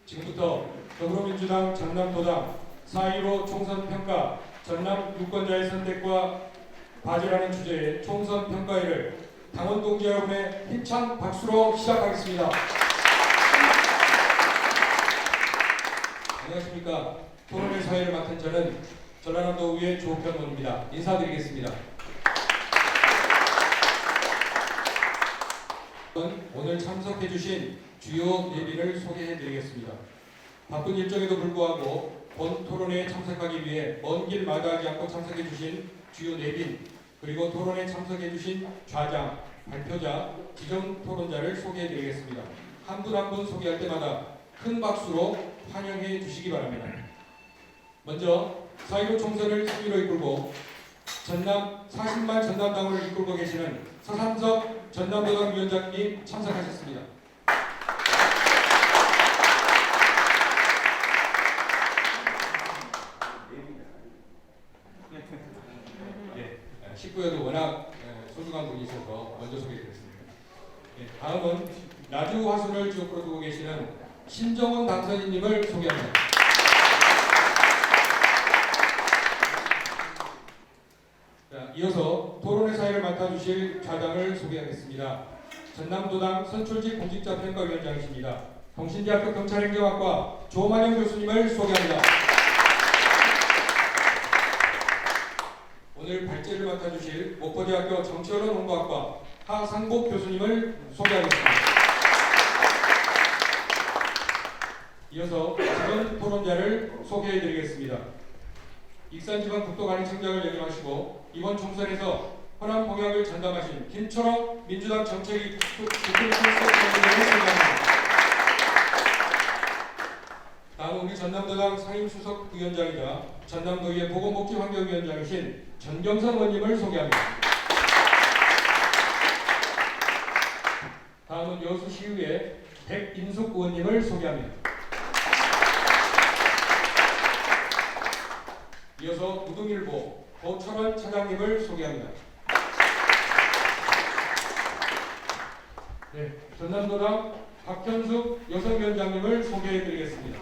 지금부터 더불어민주당 전남도당 4.15 총선평가 전남 유권자의 선택과 과제라는 주제의 총선평가회를 당원 동지 여러분의 힘찬 박수로 시작하겠습니다. 안녕하십니까. 토론회 사회를 맡은 저는 전라남도의회 조평원입니다. 인사드리겠습니다. 오늘 참석해주신 주요 예비를 소개해드리겠습니다. 바쁜 일정에도 불구하고 본 토론회에 참석하기 위해 먼 길 마다하지 않고 참석해주신 주요 내빈 그리고 토론에 참석해주신 좌장, 발표자, 지정 토론자를 소개해드리겠습니다. 한 분 한 분 소개할 때마다 큰 박수로 환영해 주시기 바랍니다. 먼저 4.15 총선을 승리로 이끌고 전남 40만 전남당원을 이끌고 계시는 서삼석 전남도당 위원장님 참석하셨습니다. 네, 19회도 워낙 소중한 분이 있어서 먼저 소개해드렸습니다. 네, 다음은 나주 화순을 지역구로 두고 계시는 신정훈 당선인님을 소개합니다. 자, 이어서 토론회 사회를 맡아주실 좌장을 소개하겠습니다. 전남도당 선출직 공직자평가위원장이십니다. 동신대학교 경찰행정학과 조만영 교수님을 소개합니다. 오늘 발제를 맡아주실 목포대학교 정치언론홍보학과 하상복 교수님을 소개하겠습니다. 이어서 지원 토론자를 소개해드리겠습니다. 익산지방국도관리청장을 역임하시고 이번 총선에서 호남 공약을 전담하신 김철호 민주당 정책위 국회의원님을 소개합니다. 다음 우리 전남도당 상임수석 부위원장이자 전남도의회 보건복지환경위원장이신 전경선 의원님을 소개합니다. 다음은 여수시의회 백인숙 의원님을 소개합니다. 이어서 무등일보 고철원 차장님을 소개합니다. 네, 전남도당 박현숙 여성위원장님을 소개해드리겠습니다.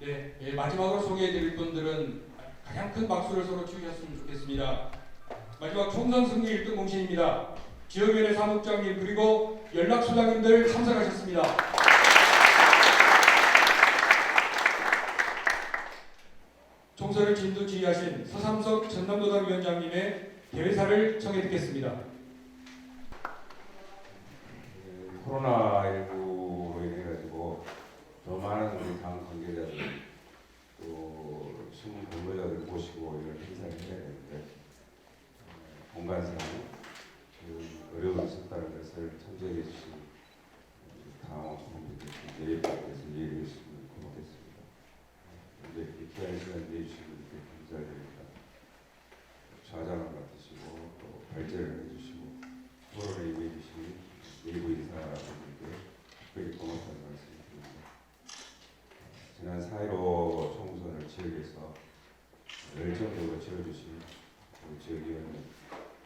네, 마지막으로 소개해드릴 분들은 가장 큰 박수를 서로 주셨으면 좋겠습니다. 마지막 총선 승리 1등 공신입니다. 지역위원회 사무국장님 그리고 연락소장님들 참석하셨습니다. 총선을 진두지휘하신 서삼석 전남도당 위원장님의 대회사를 청해 듣겠습니다. 코로나19로 인해 가지고 더 많은 우리 당 관계자들 또 신문 근무자들 모시고 이런 행사를 해야 되는데 공간상 그 어려움이 있었다는 것을 참석해 주신 당원 분들께 예의에서 이해해 주시면 고맙겠습니다. 이제 귀한 시간 내주신 분께 감사드립니다. 좌장을 맡으시고 또 발제를 해주시고 토론에 임해주신 내부 인사분들께 특별히 고맙다는 말씀을 드립니다. 지난 4.15 총선을 지역에서 열정적으로 지어주신 우리 지역위원회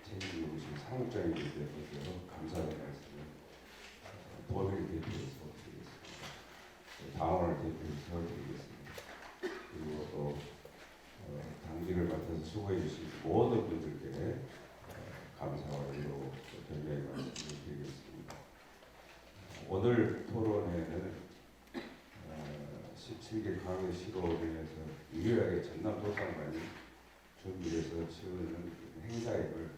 책임지고 계신 사무장님들께서 감사의 말씀을 도민을 대표해서 드리겠습니다. 당원을 대표해서 드리겠습니다. 그리고 또 당직을 맡아서 수고해 주신 모든 분들께 감사와 위로 격려의 말씀을 드리겠습니다. 오늘 토론회는 17개 강의 시도에서 유일하게 전남도당만이 준비해서 치르는 행사임을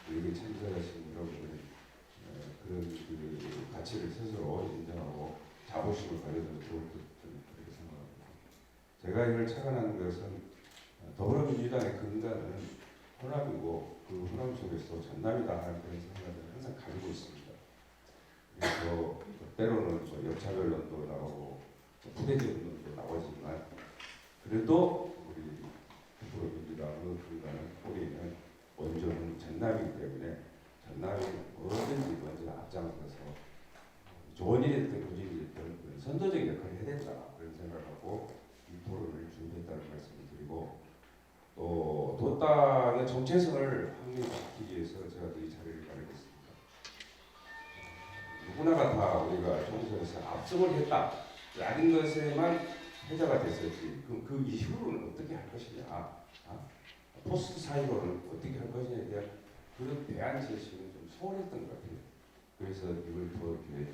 여기 참석하신 여러분들이 그런 그 가치를 스스로 인정하고 자부심을 가져도 좋을 듯 그렇게 생각합니다. 제가 이걸 착안하는 것은 더불어민주당의 근간은 호남이고 그 호남 속에서 전남이다 하는 그런 생각을 항상 가지고 있습니다. 그래서 때로는 역차별론도 나오고 푸대지론도 나오지만 그래도 우리 더불어민주당의 근간은 뿌리는 원조는 전남이기 때문에 전남이 뭐든지 먼저 앞장서서 좋은 일이 됐든 부진 일이 됐든 선도적 역할을 해야 된다 그런 생각하고 이 토론을 준비했다는 말씀을 드리고 또 도당의 정체성을 확립시키기 위해서 제가 이 자리를 마련했습니다. 누구나가 다 우리가 총선에서 압승을 했다라는 것에만 회자가 됐었지. 그 이후로는 어떻게 할 것이냐, 포스트 사이로는 어떻게 할 것이냐에 대한 그런 대안 제시는 좀 소홀했던 것 같아요. 그래서 이걸 더 이렇게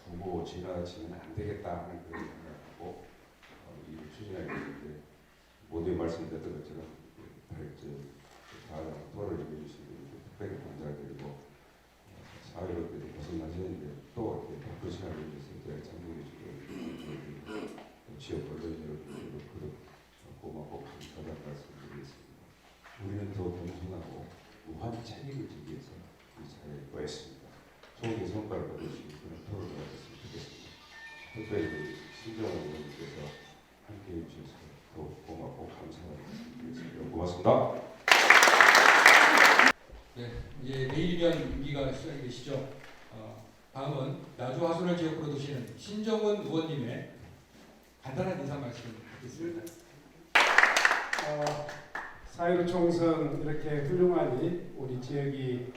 두고 지나치면 안 되겠다 하는 그런 생각하고 이를 추진하게 됐는데 모두에 말씀드렸던 것처럼 토론을 해주신 특별히 감사드리고 사회로들이 고생하셨는데 또 이렇게 바쁜 시간을 위해서 제가 참여해주고 지역 언론 여러분들도 그런 고맙고 감사하다는 말씀드리겠습니다. 우리는 더 겸손하고 무한 책임을 지기 위해서 이 자리에 모였습니다. 좋은 성과를 거둘 수 있는 그런 토론을 하셨으면 좋겠습니다. 특별히 신정원 의원님께서 함께해 주셔서 더 고맙고 감사하다는 말씀드리겠습니다. 고맙습니다. 네, 이제 내일이면 임기가 시작이 되시죠. 다음은 나주 화순을 지역으로 두시는 신정원 의원님의 간단한 인사 말씀 듣겠습니다. 4.15 총선 이렇게 훌륭하니 우리 지역이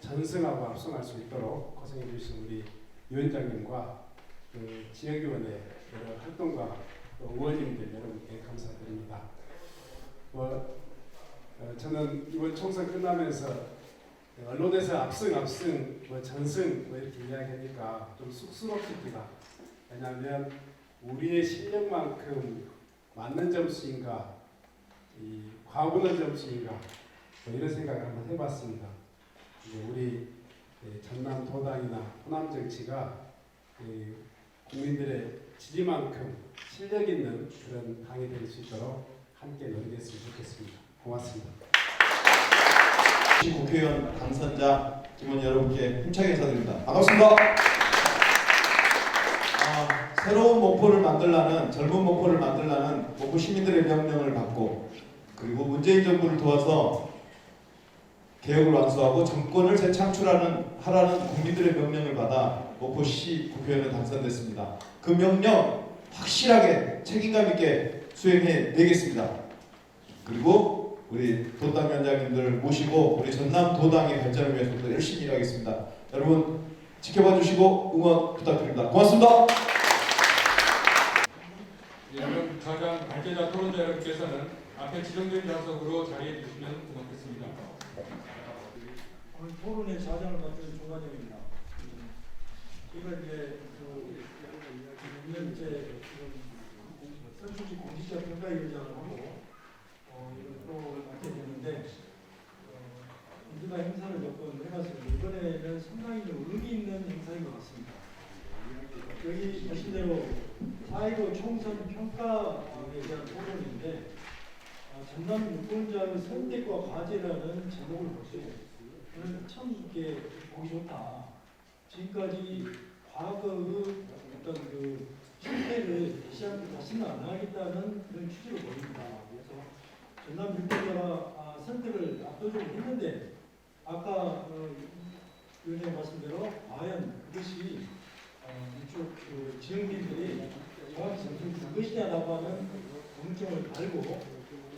전승하고 압승할 수 있도록 고생해 주신 우리 위원장님과 그 지역위원회 여러 활동가 또 의원님들 여러분께 감사드립니다. 저는 이번 총선 끝나면서 언론에서 압승, 전승 이렇게 이야기하니까 좀 쑥스럽습니다. 왜냐하면 우리의 실력만큼 맞는 점수인가, 이 과분한 점수인가 이런 생각을 한번 해봤습니다. 우리 전남 도당이나 호남 정치가 국민들의 지지만큼 실력 있는 그런 당이 될 수 있도록 함께 노력했으면 좋겠습니다. 고맙습니다. 국회의원 당선자 임원 여러분께 힘차게 인사드립니다. 반갑습니다. 새로운 목포를 만들라는 젊은 목포를 만들라는 목포 시민들의 명령을 받고 그리고 문재인 정부를 도와서 개혁을 완수하고 정권을 재창출하라는 국민들의 명령을 받아 목포시 국회의원에 당선됐습니다. 그 명령 확실하게 책임감 있게 수행해 내겠습니다. 그리고 우리 도당 위원장님들 모시고 우리 전남 도당의 발전을 위해서도 열심히 일하겠습니다. 여러분 지켜봐 주시고 응원 부탁드립니다. 고맙습니다. 여러분 가장 발제자 토론자 여러분께서는 앞에 지정된 좌석으로 자리해 주시면 고맙겠습니다. 오늘 토론의 자장을 맡은 조관영입니다. 이걸 이제 그 선출직 공직자 평가위원장을 하고 이걸 또 맡게 됐는데 우리가 행사를 몇 번 해봤습니다. 이번에는 상당히 좀 의미 있는 행사인 것 같습니다. 여기 보신 대로 4.15 총선 평가에 대한 토론인데 전남 유권자의 선택과 과제라는 제목을 보세요. 저는 참 이렇게 보기 좋다. 지금까지 과거의 어떤 그 실패를 다시는 안 하겠다는 그런 취지로 보입니다. 그래서 전남 유권자가 선택을 압도적으로 했는데 아까 위원님 말씀대로 과연 그것이 이쪽 그 지역민들이 정확히 점수를 준 것이냐라고 하는 걱정을 달고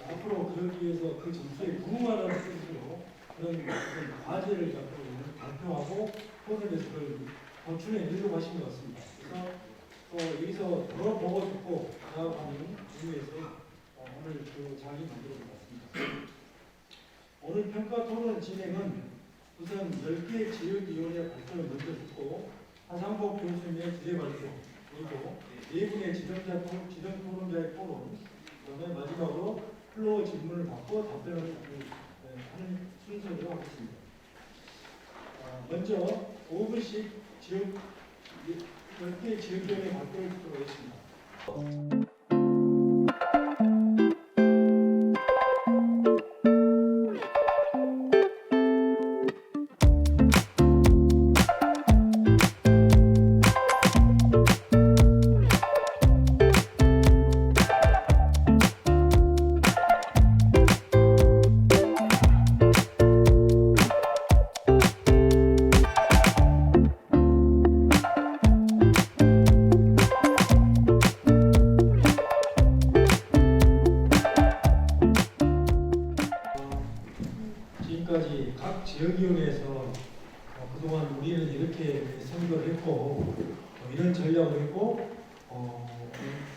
앞으로 그러기 위해서 그 점수에 부응하라는 뜻으로 그런 과제를 갖고 발표하고 토론에서 그걸 보충해 내려고 하신 것 같습니다. 그래서 여기서 들어보고 듣고 나아가는 의미에서 오늘 그 자리 만들어 봤습니다. 오늘 평가 토론 진행은 우선 10개 지역위원회 발표를 먼저 듣고 하상복 교수님의 주제 발표 그리고 4분의 지정 토론자의 토론 그다음에 마지막으로 플로어 질문을 받고 답변을 하는 순서로 하겠습니다. 먼저 5분씩 10개 지역위원회 발표를 듣도록 하겠습니다. 저희는 이렇게 선거를 했고 이런 전략을 했고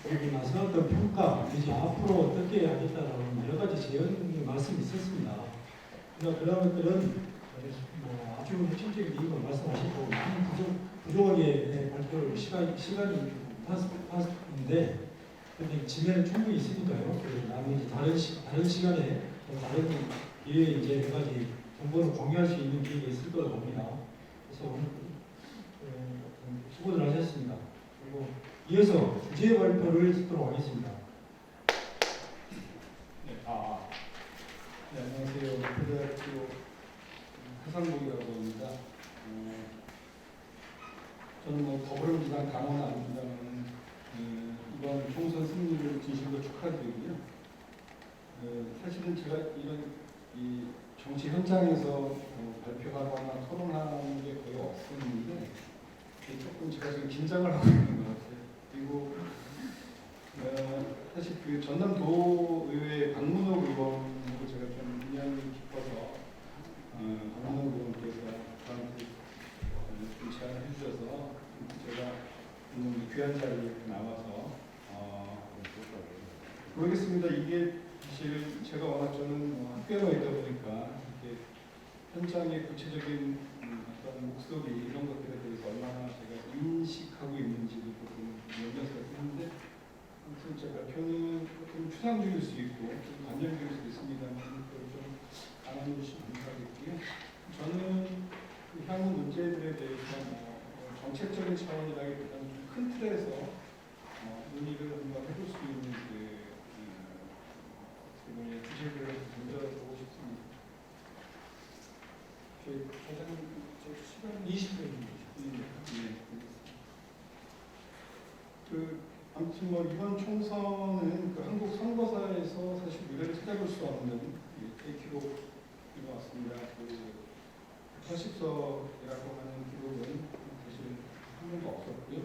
그리고 나서 어떤 평가 이제 앞으로 어떻게 하겠다라는 여러 가지 제언 말씀이 있었습니다. 그러나 그런 것들은 뭐 아주 핵심적인 이유가 말씀하시고 많은 부족하게 발표를 시간이 pass인데 근데 지면은 충분히 있으니까요. 나머지 다른 시간에 다른 기회에 이제 여러 가지 정보를 공유할 수 있는 기회가 있을 거라고 봅니다. 그래서 오늘 수고들 하셨습니다. 그리고 이어서 주제 발표를 듣도록 하겠습니다. 네, 안녕하세요. 고려대학교 하상복이라고 합니다. 저는 뭐 더불어민주당 당원 아닙니다만 이번 총선 승리를 진심으로 축하드리고요. 사실은 제가 이런 이 정치 현장에서 발표하거나 토론하는 게 거의 없었는데 조금 제가 지금 긴장을 하고 있는 것 같아요. 그리고 사실 그 전남도의회 박문호 의원하고 제가 좀 인연이 깊어서 박문호 의원께서 저한테 좀 제안을 해주셔서 제가 오늘 귀한 자리에 나와서 모르겠습니다. 이게 사실 제가 워낙 저는 학교에 있다 보니까 이렇게 현장의 구체적인 어떤 목소리 이런 것들에 대해서 얼마나 제가 인식하고 있는지도 조금 염려스럽는데 아무튼 제 발표는 조금 추상적일 수 있고 좀 관념적일 수 있습니다만 그걸 좀 알아주시면 감사하겠고요. 저는 그 향후 문제들에 대해서 정책적인 차원이라기보다는 좀 큰 틀에서 논의를 한번 해볼 수 있는 주제를 던져보고 싶습니다. 저희 과장님 시간 20분입니다. 아무튼 뭐 이번 총선은 그 한국 선거사에서 사실 미래를 찾아볼 수 없는 기록인 것 같습니다. 그 80석이라고 하는 기록은 사실 한 번도 없었고요.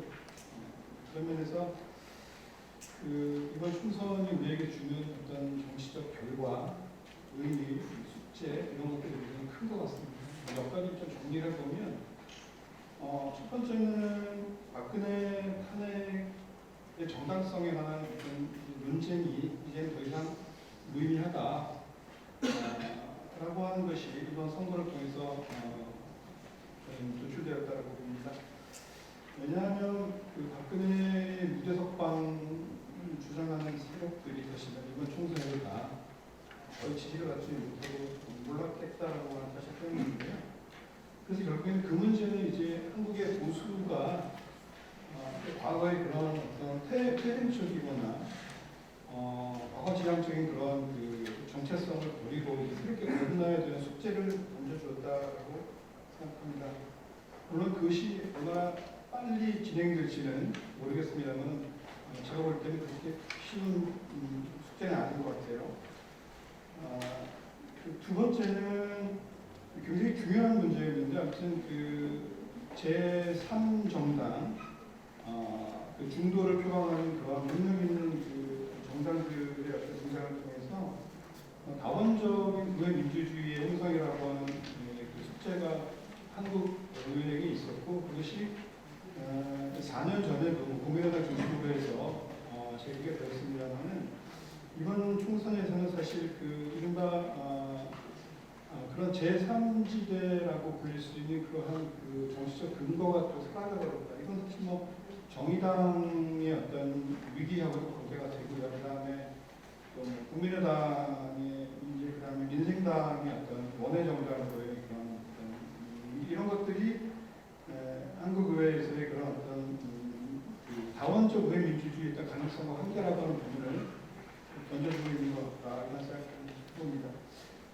그런 면에서 이번 총선이 우리에게 주는 어떤 정치적 결과, 의미, 숙제 이런 것들이 굉장히 큰 것 같습니다. 몇 가지 좀 정리를 해보면 첫 번째는 박근혜 탄핵의 정당성에 관한 어떤 논쟁이 이제 더 이상 무의미하다 라고 하는 것이 이번 선거를 통해서 도출되었다고 봅니다. 왜냐하면 그 박근혜의 무대석방을 주장하는 세력들이 사실은 이번 총선에도 다 거의 지지를 받지 못하고 몰락했다라고 하는 사실 때문인데요. 그래서 결국에는 그 문제는 이제 한국의 보수가 과거의 그런 어떤 퇴행적이거나 과거 지향적인 그런 그 정체성을 버리고 이제 새롭게 거듭나야 되는 숙제를 던져주었다고 생각합니다. 물론 그것이 얼마나 빨리 진행될지는 모르겠습니다만 제가 볼 때는 그렇게 쉬운 숙제는 아닌 것 같아요. 두 번째는 굉장히 중요한 문제였는데 아무튼 그 제3정당 그 중도를 표방하는 그런 능력 있는 그 정당들의 어떤 등장을 통해서 다원적인 구의 민주주의의 형성이라고 하는 그 숙제가 한국 의회에 있었고 그것이 4년 전에도 국민의당 중심으로 해서 제기가 되었습니다만은 이번 총선에서는 사실 그 이른바 그런 제3지대라고 불릴 수 있는 그러한 그 정치적 근거가 또 사라져버렸다. 이건 사실 뭐 정의당의 어떤 위기하고도 관계가 되고요. 그다음에 또 국민의당의 이제 그다음에 민생당의 어떤 원외 정당으로의 그런 이런 것들이 한국 의회에서의 그런 어떤 그 다원적 의회 민주주의의 어떤 가능성과 한계라고 하는 부분을 던져주고 있는 것 같다 이런 생각을 해봅니다.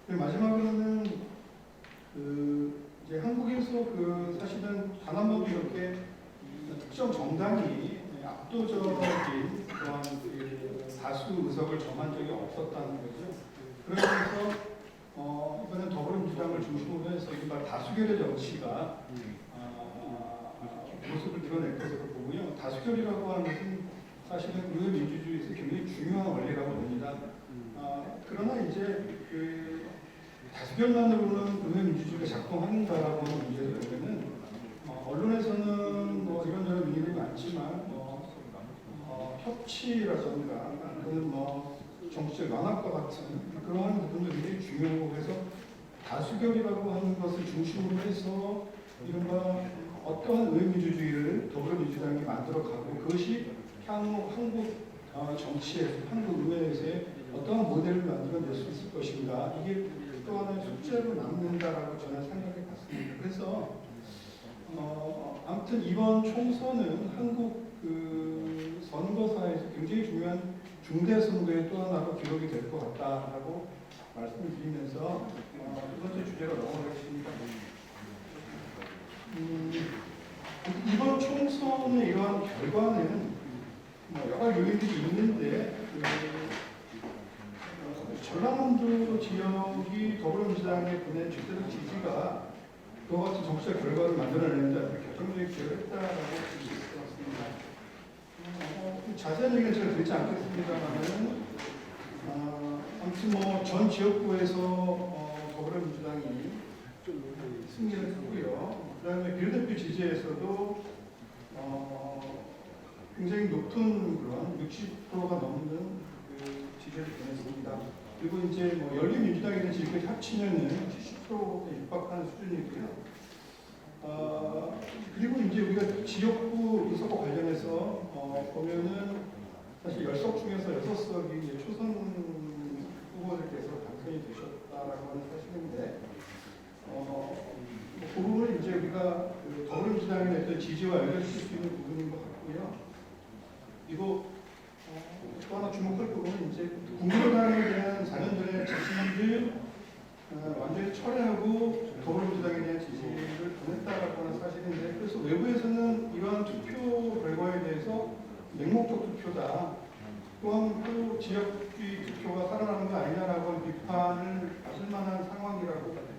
마지막으로는 그 이제 한국에서 그 사실은 단 한 번도 이렇게 특정 정당이 압도적인 그런 그 다수 의석을 점한 적이 없었다는 거죠. 그러면서 이번엔 더불어민주당을 중심으로 해서 이른바 다수결의 정치가 모습을 드러낼 것으로 보고요. 다수결이라고 하는 것은 사실은 의회 민주주의에서 굉장히 중요한 원리라고 봅니다. 그러나 이제 그 다수결만으로는 의회 민주주의가 작동하는가라고 하는 문제를 보면은 수결이라든가 또는 뭐 정치적 연합과 같은 그러한 부분도 굉장히 중요하고 그래서 다수결이라고 하는 것을 중심으로 해서 이른바 어떠한 의민주주의를 더불어민주당이 만들어가고 그것이 향후 한국 정치에서 한국 의회에서의 어떠한 모델을 만들어낼 수 있을 것인가 이게 또 하나의 숙제로 남는다라고 저는 생각해 봤습니다. 그래서 아무튼 이번 총선은 한국 그 선거사에서 굉장히 중요한 중대 선거의 또 하나로 기록이 될 것 같다라고 말씀을 드리면서 두 번째 주제로 넘어가겠습니다. 이번 총선의 이러한 결과는 여러 요인들이 있는데 전라남도 지역이 더불어민주당에 보낸 절대적 지지가 그와 같은 정치적 결과를 만들어내는데 아주 결정적인 기여를 했다라고 볼 수 있을 것 같습니다. 자세한 얘기는 제가 드리지 않겠습니다만은 아무튼 뭐 전 지역구에서 더불어민주당이 승리를 했고요. 그다음에 비례대표 지지에서도 굉장히 높은 그런 60%가 넘는 그 지지를 보냈습니다. 그리고 이제 뭐 열린민주당이나 지지까지 합치면은 70%에 육박하는 수준이고요. 그리고 이제 우리가 지역구 선거 관련해서 보면은 사실 10석 중에서 6석이 이제 초선 후보들께서 당선이 되셨다라고 하는 사실인데 그 부분을 이제 우리가 그 더불어민주당의 어떤 지지와 연결시킬 수 있는 부분인 것 같고요. 그리고 또 하나 주목할 부분은 이제 국민의당에 대한 4년 전의 지지를 완전히 철회하고 더불어민주당에 대한 지지를 보냈다라고 하는 사실인데 그래서 외부에서는 이러한 투표 결과에 대해서 맹목적 투표다. 또한 또 지역주의 투표가 살아나는 거 아니냐라고 하는 비판을 받을 만한 상황이라고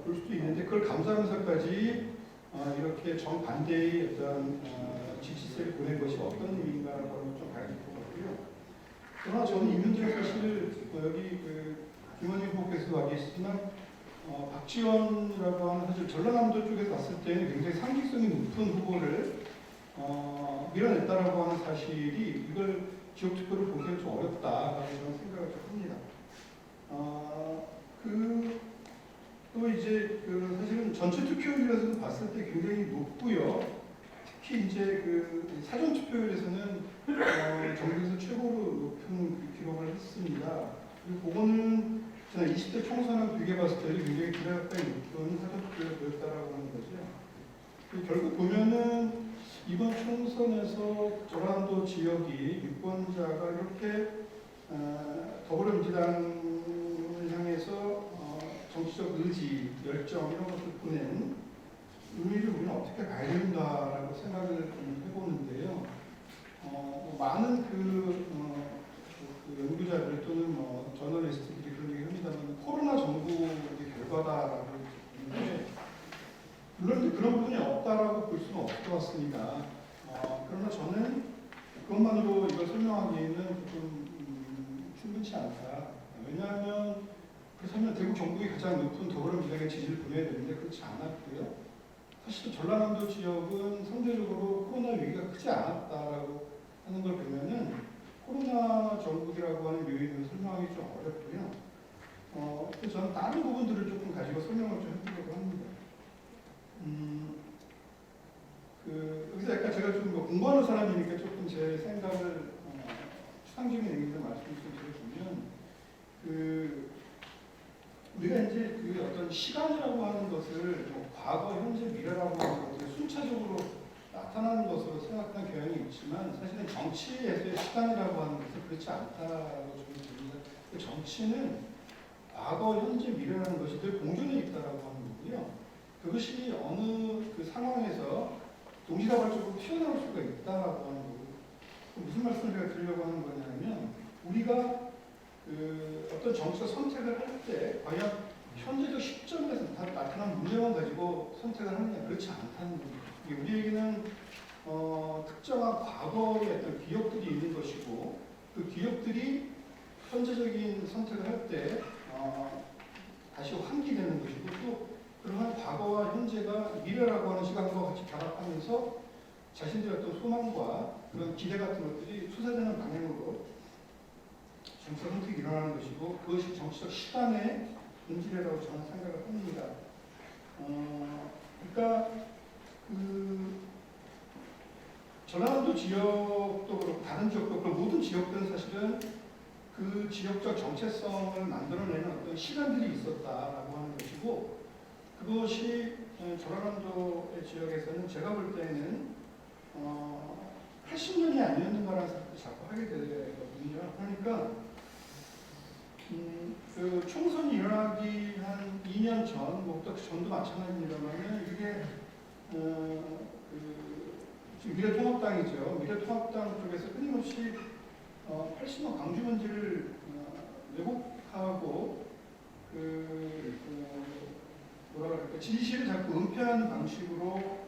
볼 수도 있는데 그걸 감수하면서까지 이렇게 정반대의 어떤 지지세를 보낸 것이 어떤 의미인가라고 하는 걸 좀 봐야 될 것 같고요. 그러나 저는 이 문제가 사실 여기 그 김원희 후보께서도 와 계시지만 박지원이라고 하는 사실 전라남도 쪽에서 봤을 때는 굉장히 상징성이 높은 후보를 밀어냈다라고 하는 사실이 이걸 지역 투표를 보기엔 좀 어렵다라고 저는 생각을 좀 합니다. 또 이제 그 사실은 전체 투표율에서도 봤을 때 굉장히 높고요. 특히 이제 그 사전 투표율에서는 전국에서 최고로 높은 그 기록을 했습니다. 그리고 그거는 지난 20대 총선을 비교해 봤을 때도 굉장히 기대 가까이 높은 사전 투표를 보였다라고 하는 거죠. 결국 보면은 이번 총선에서 전라남도 지역이 유권자가 이렇게 더불어민주당을 향해서 정치적 의지, 열정 이런 것을 보낸 의미를 우리는 어떻게 봐야 된다라고 생각을 해보는데요. 많은 그 연구자들 또는 뭐 저널리스트들이 그런 얘기를 합니다만 코로나 정부의 결과다라고 하는데 물론 그런 부분이 없다라고 볼 수는 없을 것 같습니다. 그러나 저는 그것만으로 이걸 설명하기에는 조금 충분치 않다. 왜냐하면 그렇다면 대구 경북이 가장 높은 더불어민주당의 지지를 보내야 되는데 그렇지 않았고요. 사실 전라남도 지역은 상대적으로 코로나 위기가 크지 않았다라고 하는 걸 보면은 코로나 전국이라고 하는 요인을 설명하기 좀 어렵고요. 그래서 저는 다른 부분들을 조금 가지고 설명을 좀 해보려고 합니다. 여기서 약간 제가 좀 공부하는 사람이니까 조금 제 생각을 추상적인 의미로 말씀을 좀 드려보면 우리가 이제 그 어떤 시간이라고 하는 것을 과거, 현재, 미래라고 하는 것을 순차적으로 나타나는 것으로 생각하는 경향이 있지만 사실은 정치에서의 시간이라고 하는 것은 그렇지 않다고 저는 봅니다. 정치는 과거, 현재, 미래라는 것이 늘 공존해 있다라고 하는 거고요. 그것이 어느 그 상황에서 동시다발적으로 튀어나올 수가 있다라고 하는 거고 무슨 말씀을 제가 드리려고 하는 거냐면 우리가 어떤 정치적 선택을 할 때 과연 현재적 시점에서 나타난 문제만 가지고 선택을 하느냐 그렇지 않다는 거죠. 우리에게는 특정한 과거의 어떤 기억들이 있는 것이고 그 기억들이 현재적인 선택을 할 때 다시 환기되는 것이고 또 그러한 과거와 현재가 미래라고 하는 시간과 같이 결합하면서 자신들의 어떤 소망과 그런 기대 같은 것들이 투사되는 방향으로 정치적 선택이 일어나는 것이고 그것이 정치적 시간의 본질이라고 저는 생각을 합니다. 그러니까 그 전라남도 지역도 그렇고 다른 지역도 그렇고 모든 지역들은 사실은 그 지역적 정체성을 만들어내는 어떤 시간들이 있었다라고 하는 것이고 그것이 전라남도의 지역에서는 제가 볼 때는 80년이 아니었는가라는 생각을 자꾸 하게 되거든요. 그러니까 그 총선이 일어나기 한 2년 전, 뭐그 전도 마찬가지입니다만은 이게 지금 미래통합당이죠. 미래통합당 쪽에서 끊임없이 80년 광주 문제를 왜곡하고 뭐라 그럴까 진실을 자꾸 은폐하는 방식으로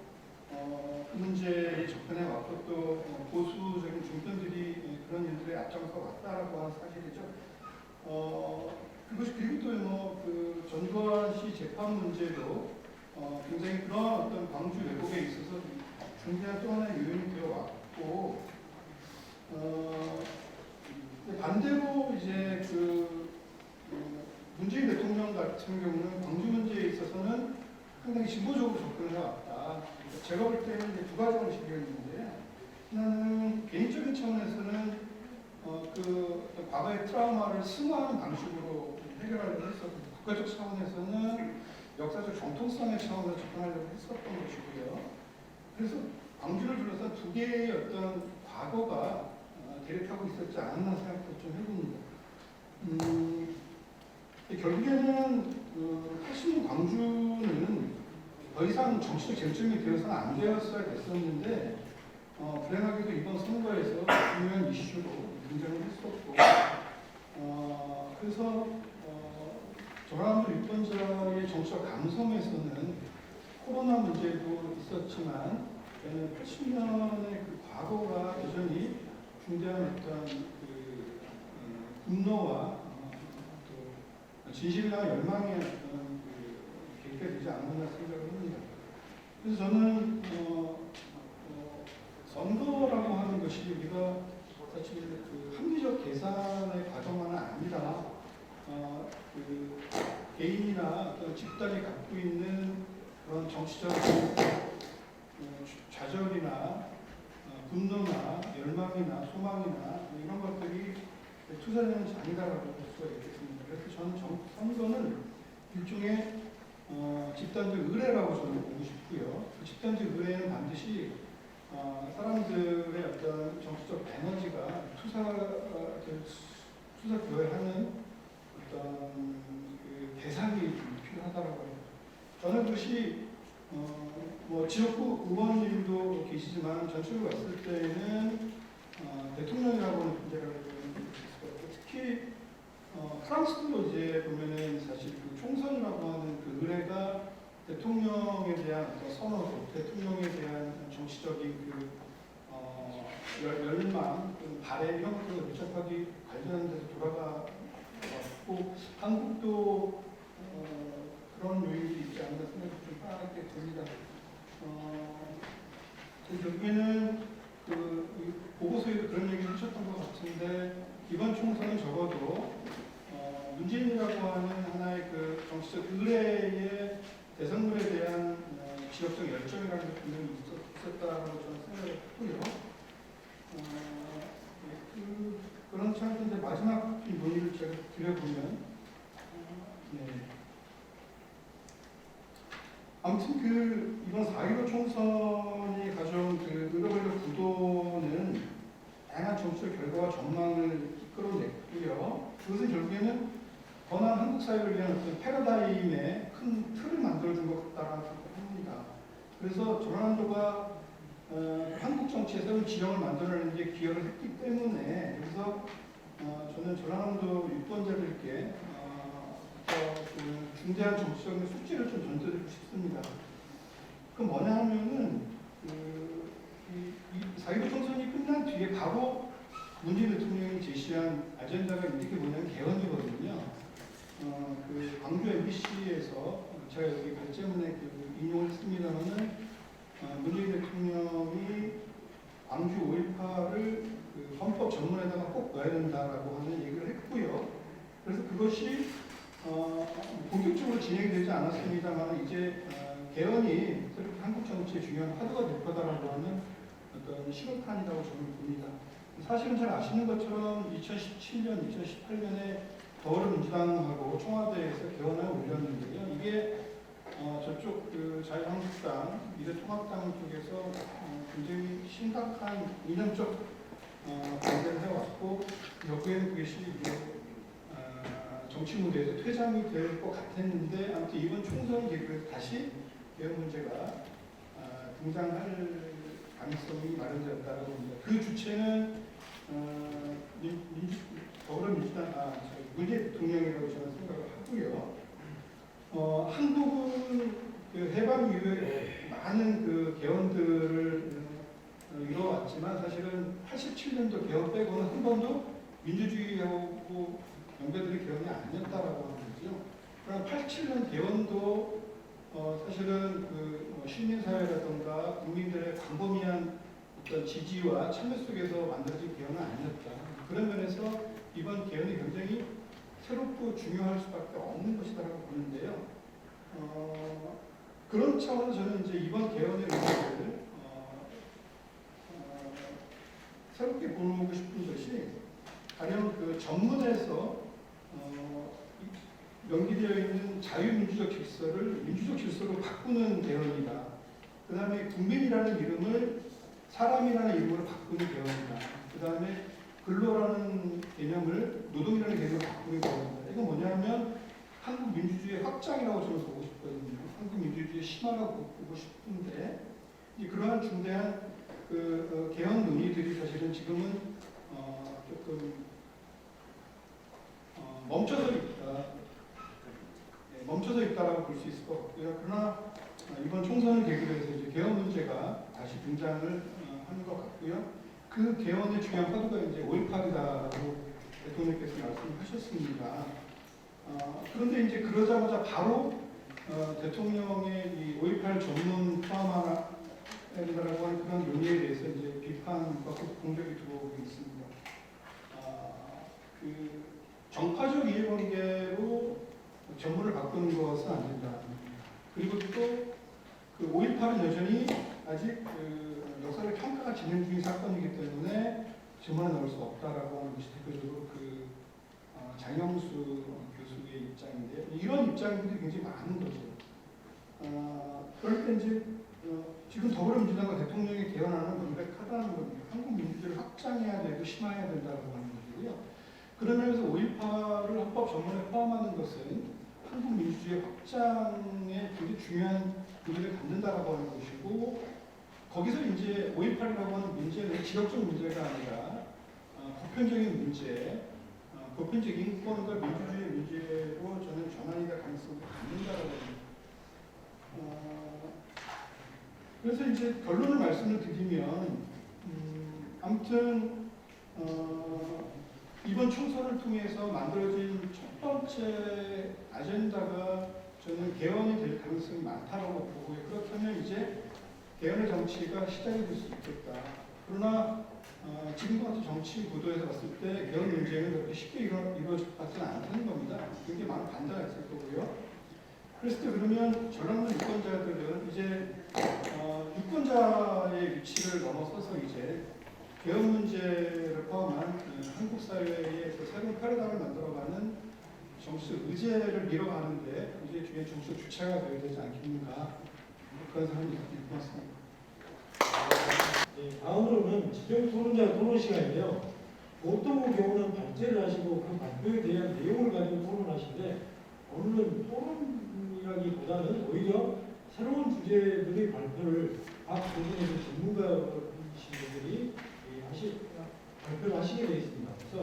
그 문제에 접근해 왔고 또 보수적인 중견들이 그런 일들에 앞장서 왔다라고 하는 사실이죠. 그것이 그리고 또그 전두환 씨 재판 문제도 굉장히 그런 어떤 광주 왜곡에 있어서 중대한 또 하나의 요인이 되어 왔고 반대로 이제 문재인 대통령 같은 경우는 광주 문제에 있어서는 상당히 진보적으로 접근해 왔다. 제가 볼 때는 이제 두 가지 방식이 있는데 하나는 개인적인 차원에서는 그 과거의 트라우마를 승화하는 방식으로 해결하려고 했었고 국가적 차원에서는 역사적 정통성의 차원으로 접근하려고 했었던 것이고요. 그래서 광주를 둘러싼 두 개의 어떤 과거가 대립하고 있었지 않았나 생각도 좀 해봅니다. 결국에는 80년 광주는 더 이상 정치적 쟁점이 되어서는 안 되었어야 됐었는데 불행하게도 이번 선거에서 중요한 이슈로 등장을 했었고 그래서 전라남도 유권자의 정치적 감성에서는 코로나 문제도 있었지만 80년의 그 과거가 여전히 중대한 어떤 분노와 또 진실과 열망의 어떤 계기가 되지 않았나 생각을 합니다. 그래서 저는 선거라고 하는 것이 우리가 사실 합리적 계산의 과정만은 아니라 개인이나 어떤 집단이 갖고 있는 그런 정치적인 좌절이나 분노나 열망이나 소망이나 이런 것들이 투사되는 장이다라고 볼 수가 있겠습니다. 그래서 저는 선거는 일종의 집단적 의례라고 저는 보고 싶고요. 그 집단적 의례는 반드시 사람들의 어떤 정치적 에너지가 투사되어하는 어떤 그 대상이 필요하다고 합니다. 저는 그것이 뭐 지역구 의원님도 계시지만 전체로 봤을 때는 대통령이라고 하는 존재가 특히 프랑스도 이제 보면은 사실 그 총선이라고 하는 그 의례가 대통령에 대한 어떤 선호도, 대통령에 대한 정치적인 그 열망, 그 바램 이런 것들을 밀접하게 관련한 데서 돌아가고 한국도 그런 요인이 있지 않나 생각이 좀 하게 됩니다. 결국에는 보고서에도 그런 얘기를 하셨던 것 같은데 이번 총선은 적어도 문재인이라고 하는 하나의 그 정치적 의례의 대선물에 대한 지역적 열정이라는 게 분명히 있었다고 저는 생각을 했고요. 그런 차원에서 마지막 논의를 제가 드려보면 아무튼 이번 4.15 총선이 가져온 그 의료관련 구도는 다양한 정치적 결과와 전망을 이끌어냈고요. 그것은 결국에는 더 나은 한국 사회를 위한 어떤 패러다임의 큰 틀을 만들어준 것 같다라는 생각을 합니다. 그래서 전라남도가 한국 정치에 새로운 지형을 만들어내는 데 기여를 했기 때문에 그래서 저는 전라남도 유권자들께 그 중대한 정치적인 숙제를 좀 던져드리고 싶습니다. 그건 뭐냐 하면은 이 4.15 총선이 끝난 뒤에 바로 문재인 대통령이 제시한 아젠다가 이렇게 보면 개헌이거든요. 그 광주 MBC에서 제가 여기 결재문에 인용을 했습니다만은 문재인 대통령이 넣어야 된다라고 하는 얘기를 했고요. 그래서 그것이 본격적으로 진행되지 않았습니다만 이제 개헌이 한국 정치의 중요한 화두가 될 거다라고 하는 어떤 신호탄이라고 저는 봅니다. 사실은 잘 아시는 것처럼 2017년, 2018년에 더불어민주당하고 청와대에서 개헌을 올렸는데요. 이게 저쪽 그 자유한국당, 미래통합당 쪽에서 굉장히 심각한 이념적 반대를 해왔고 여기에는 그것이 이제 정치 무대에서 퇴장이 될 것 같았는데 아무튼 이번 총선 계획에서 다시 개헌 문제가 등장할 가능성이 마련되었다고 봅니다. 그 주체는 더불어민주당, 문재인 대통령이라고 저는 생각을 하고요. 한국은 그 해방 이후에 많은 그 개헌들을 이뤄왔지만 사실은 87년도 개헌 빼고는 한 번도 민주주의하고 연계되는 개헌이 아니었다라고 하는 거죠. 그럼 87년 개헌도 사실은 그 시민사회라든가 국민들의 광범위한 어떤 지지와 참여 속에서 만들어진 개헌은 아니었다. 그런 면에서 이번 개헌이 굉장히 새롭고 중요할 수밖에 없는 것이다라고 보는데요. 그런 차원에서 저는 이제 이번 개헌의 의미를 새롭게 보고 싶은 것이 가령 그 전문에서 명기되어 있는 자유민주적 질서를 민주적 질서로 바꾸는 개헌이다. 그 다음에 국민이라는 이름을 사람이라는 이름으로 바꾸는 개헌이다. 그 다음에 근로라는 개념을 노동이라는 개념으로 바꾸는 개헌이다. 이건 뭐냐면 한국 민주주의의 확장이라고 저는 보고 싶거든요. 한국 민주주의의 심화라고 보고 싶은데 그러한 중대한 그 개헌 논의들이 사실은 지금은 조금 멈춰서 있다. 멈춰서 있다라고 볼 수 있을 것 같고요. 그러나 이번 총선을 계기로 해서 이제 개헌 문제가 다시 등장을 하는 것 같고요. 그 개헌의 중요한 화두가 이제 5.18이다라고 대통령께서 말씀하셨습니다. 그런데 이제 그러자마자 바로 대통령의 이 5.18 전문 포함하라고 하는 그런 논의에 대해서 이제 비판과 공격이 들어오고 있습니다. 그 정파적 이해관계로 전문을 바꾸는 것은 안 된다. 그리고 또 그 5.18은 여전히 아직 그 역사적 평가가 진행 중인 사건이기 때문에 전문에 넣을 수 없다라고 하는 것이 대표적으로 그 장영수 교수의 입장인데 이런 입장들이 굉장히 많은 거죠. 그럴 때 이제 지금 더불어민주당과 대통령이 개헌하는 명백하다는 겁니다. 한국 민주주의를 확장해야 되고 심화해야 된다고 하는 것이고요. 그러면서 5.18을 헌법 전문에 포함하는 것은 한국 민주주의 확장에 굉장히 중요한 의미를 갖는다라고 하는 것이고 거기서 이제 5.18이라고 하는 문제는 지역적 문제가 아니라 보편적인 문제, 보편적 인권과 민주주의 문제로 저는 전환이 될 가능성을 갖는다라고 합니다. 그래서 이제 결론을 말씀을 드리면 아무튼 이번 총선을 통해서 만들어진 첫 번째 아젠다가 저는 개헌이 될 가능성이 많다고 보고요. 그렇다면 이제 개헌의 정치가 시작이 될 수 있겠다. 그러나 지금과 같은 정치 구도에서 봤을 때 개헌 문제는 그렇게 쉽게 이루어질 것 같지는 않다는 겁니다. 굉장히 많은 반대가 있을 거고요. 그랬을 때 그러면 전략적 유권자들은 이제 유권자의 위치를 넘어서서 이제 개헌 문제를 포함한 한국 사회의 그 새로운 패러다임을 만들어가는 정치적 의제를 밀어가는데 이제 주의 정치적 주체가 되어야 되지 않겠는가 그런 생각이 고맙습니다. 네, 다음으로는 지정 토론자 토론 시간인데요. 보통 경우는 발제를 하시고 그 발표에 대한 내용을 가지고 토론하시는데 오늘은 토론이라기보다는 오히려 새로운 주제들의 발표를 각 부분에서 전문가이신 분들이 발표를 하시게 되어 있습니다. 그래서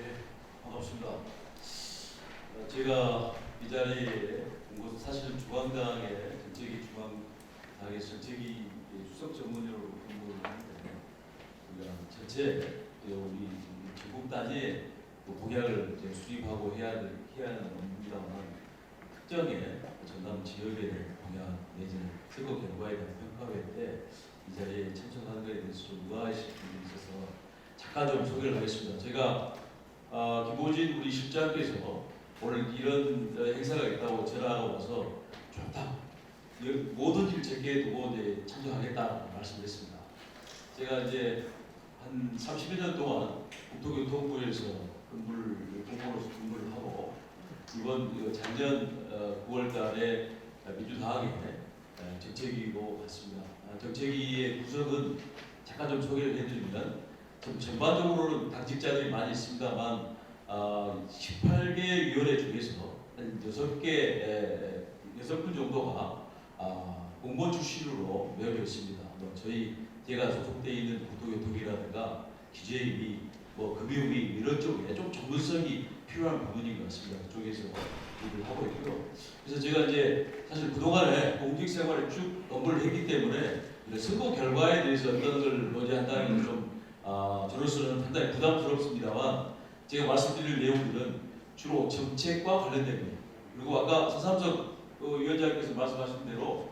반갑습니다. 제가 이 자리에 온 것은 사실은 중앙당의 정책위 수석 전문위원으로 근무를 하는데 우리가 전체 우리 전국 단위의 공약을 수립하고 해야 하는 업무입니다만 특정의 전남 지역에 대한 공약 내지는 선거 결과에 대한 평가회 때 이 자리에 참석하는 것에 대해서 좀 의아하실 분이 있어서 잠깐 좀 소개를 하겠습니다. 제가 김보진 우리 실장께서 오늘 이런 행사가 있다고 전화가 와서 좋다. 모든 일 제게 두고 이제 참석하겠다 말씀드렸습니다. 제가 이제 한 30여 년 동안 국토교통부에서 공무원으로서 근무를 하고 이번 작년 9월달에 민주당에 정책위로 갔습니다. 정책위의 구성은 잠깐 좀 소개를 해드리면 전반적으로는 당직자들이 많이 있습니다만 18개 위원회 중에서 한 6분 정도가 공무원 출신으로 매여 있습니다. 제가 소속되어 있는 국토교통이라든가 기재위, 금융위 이런 쪽에 좀 전문성이 필요한 부분인 것 같습니다. 그쪽에서 일을 하고 있고요. 그래서 제가 이제 사실 그동안에 공직 생활을 쭉 업무를 했기 때문에 선거 결과에 대해서 어떤 걸 논의한다는 게 좀 저로서는 상당히 부담스럽습니다만 제가 말씀드릴 내용들은 주로 정책과 관련된 거예요. 그리고 아까 서삼석 위원장께서 말씀하신 대로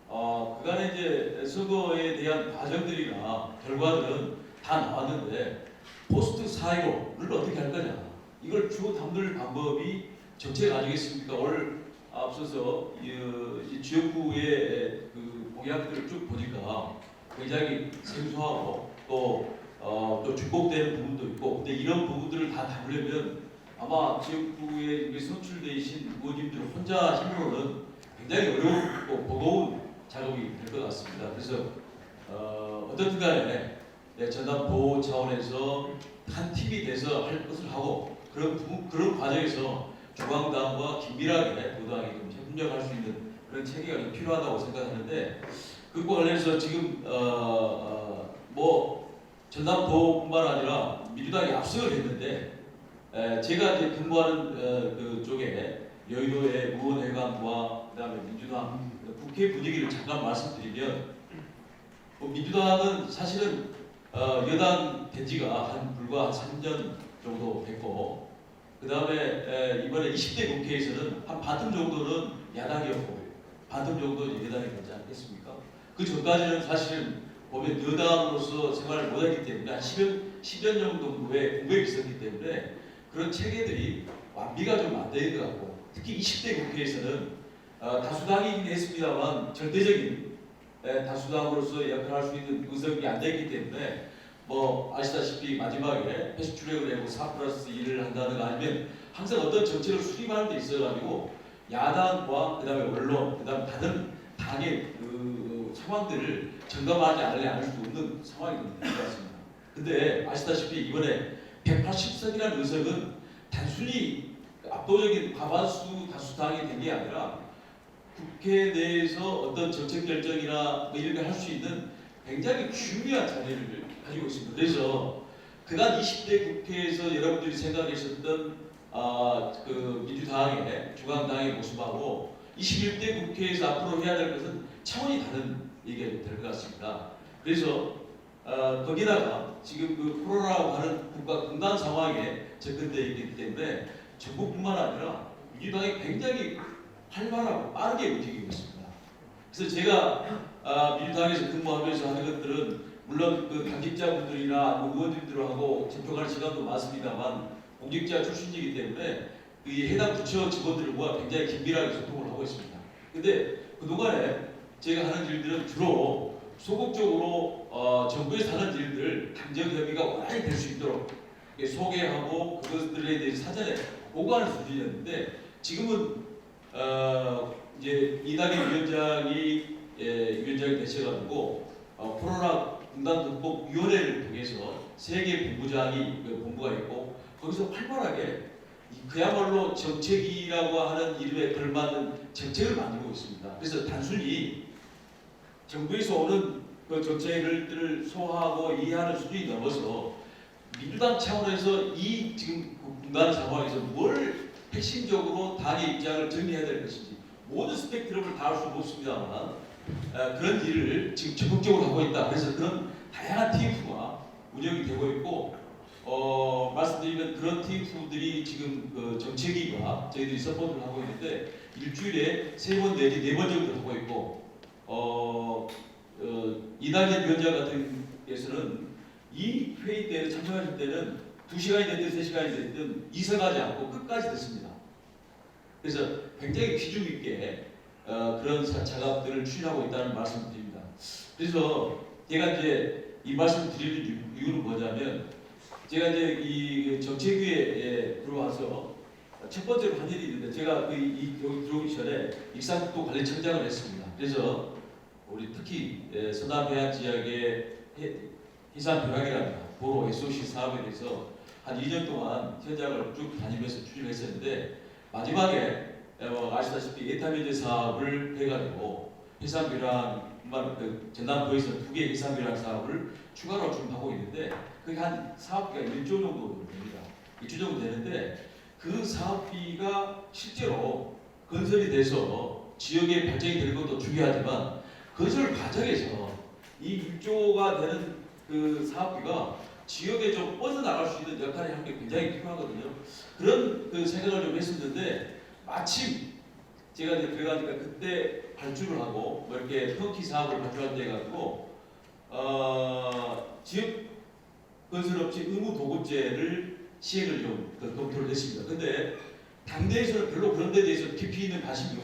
그간에 이제 선거에 대한 과정들이나 결과들은 다 나왔는데 포스트 4.15를 어떻게 할 거냐 이걸 주로 담을 방법이 정책 아니겠습니까? 오늘 앞서서 이 지역구의 그 공약들을 쭉 보니까 굉장히 생소하고 또 중복되는 부분도 있고 근데 이런 부분들을 다 담으려면 아마 지역구에 선출되신 의원님들 혼자 힘으로는 굉장히 어려운 버거운 작업이 될 것 같습니다. 그래서 어떻든 간에 전남 보호 차원에서 한 팀이 돼서 할 것을 하고 그런 과정에서 중앙당과 긴밀하게 도당이 좀 협력할 수 있는 그런 체계가 좀 필요하다고 생각하는데 그것과 관련해서 지금 전남 보호뿐만 아니라 민주당이 압승을 했는데 제가 이제 근무하는 그쪽에 여의도의 의원회관과 그다음에 민주당 국회 분위기를 잠깐 말씀드리면 민주당은 사실은 여당 된 지가 불과 3년 정도 됐고 그 다음에 이번에 20대 국회에서는 한 반틈 정도는 야당이었고 반틈 정도는 여당이 되지 않겠습니까? 그 전까지는 사실은 보면 여당으로서 생활을 못했기 때문에 한 10년 정도의 공백이 있었기 때문에 그런 체계들이 완비가 좀 안 되는 것 같고 특히 20대 국회에서는 다수당이긴 했습니다만 절대적인 다수당으로서 역할할 수 있는 의석이 안 되기 때문에 아시다시피 마지막에 패스 출력을 내고 4+1을 한다든가 아니면 항상 어떤 정책을 수립하는 데 있어가지고 야당과 그 다음에 언론 그 다음에 다른 당의 그 상황들을 점검하지 않을 수 없는 상황이 된 것 같습니다. 근데 아시다시피 이번에 180석이라는 의석은 단순히 압도적인 과반수 다수당이 된 게 아니라 국회 내에서 어떤 정책 결정이나 이런 걸 할 수 있는 굉장히 중요한 자리를 가지고 있습니다. 그래서 그간 20대 국회에서 여러분들이 생각하셨던 그 민주당의 중앙당의 모습하고 21대 국회에서 앞으로 해야 될 것은 차원이 다른 얘기가 될 것 같습니다. 그래서 거기다가 지금 그 코로나라고 하는 국가 분단 상황에 접근되어 있기 때문에 전국뿐만 아니라 민주당이 굉장히 활발하고 빠르게 움직이고 있습니다. 그래서 제가 민주당에서 근무하면서 하는 것들은 물론 그 당직자분들이나 의원님들하고 접촉하는 시간도 많습니다만 공직자 출신이기 때문에 이 해당 부처 직원들과 굉장히 긴밀하게 소통을 하고 있습니다. 근데 그동안에 제가 하는 일들은 주로 소극적으로 정부에서 하는 일들 당정 협의가 원활히 될 수 있도록 소개하고 그것들에 대해서 사전에 보고하는 수준이었는데 지금은 이제 이낙연 위원장이 되셔가지고 코로나 분단 극복 위원회를 통해서 세계 본부가 있고 거기서 활발하게 그야말로 정책이라고 하는 이름에 걸맞는 정책을 만들고 있습니다. 그래서 단순히 정부에서 오는 그 정책을 소화하고 이해하는 수준이 넘어서 민주당 차원에서 이 지금 분단 상황에서 뭘 핵심적으로 당의 입장을 정리해야 될 것인지 모든 스펙트럼을 다 할 수는 없습니다만 그런 일을 지금 적극적으로 하고 있다. 그래서 그런 다양한 TF가 운영이 되고 있고 말씀드리면 그런 TF들이 지금 그 정책위가 저희들이 서포트를 하고 있는데 일주일에 3번 내지 4번 정도 하고 있고 이낙연 위원장 같은 경우에는 이 회의 때 참석하실 때는 2시간이 됐든 3시간이 됐든 이성하지 않고 끝까지 듣습니다. 그래서 굉장히 비중 있게 그런 작업들을 추진하고 있다는 말씀을 드립니다. 그래서 제가 이제 이 말씀을 드리는 이유는 뭐냐면 제가 이제 이 정책위에 들어와서 첫 번째로 한 일이 있는데 제가 여기 들어오기 전에 익산국도관리청장을 했습니다. 그래서 우리 특히 서남해안 지역의 해상교량이라든가 도로 SOC 사업에 대해서 한 2년 동안 현장을 쭉 다니면서 추진을 했었는데 마지막에 아시다시피 에타면제 사업을 해가지고 해상교량만 전남도에서 2개 해상교량 사업을 추가로 지금 하고 있는데 그게 한 사업비가 1조 정도 됩니다. 1조 정도 되는데 그 사업비가 실제로 건설이 돼서 지역에 발전이 되는 것도 중요하지만 건설 과정에서 이 1조가 되는 그 사업비가 지역에 좀 뻗어나갈 수 있는 역할을 하는 게 굉장히 필요하거든요. 그런 그 생각을 좀 했었는데 마침 제가 이제 그래가지고 그때 발주를 하고 뭐 이렇게 터키 사업을 발주할 때 가지고 지역 건설업체 의무 도급제를 시행을 좀 검토를 했습니다. 근데 당내에서는 별로 그런 데 대해서 깊이 있는 관심이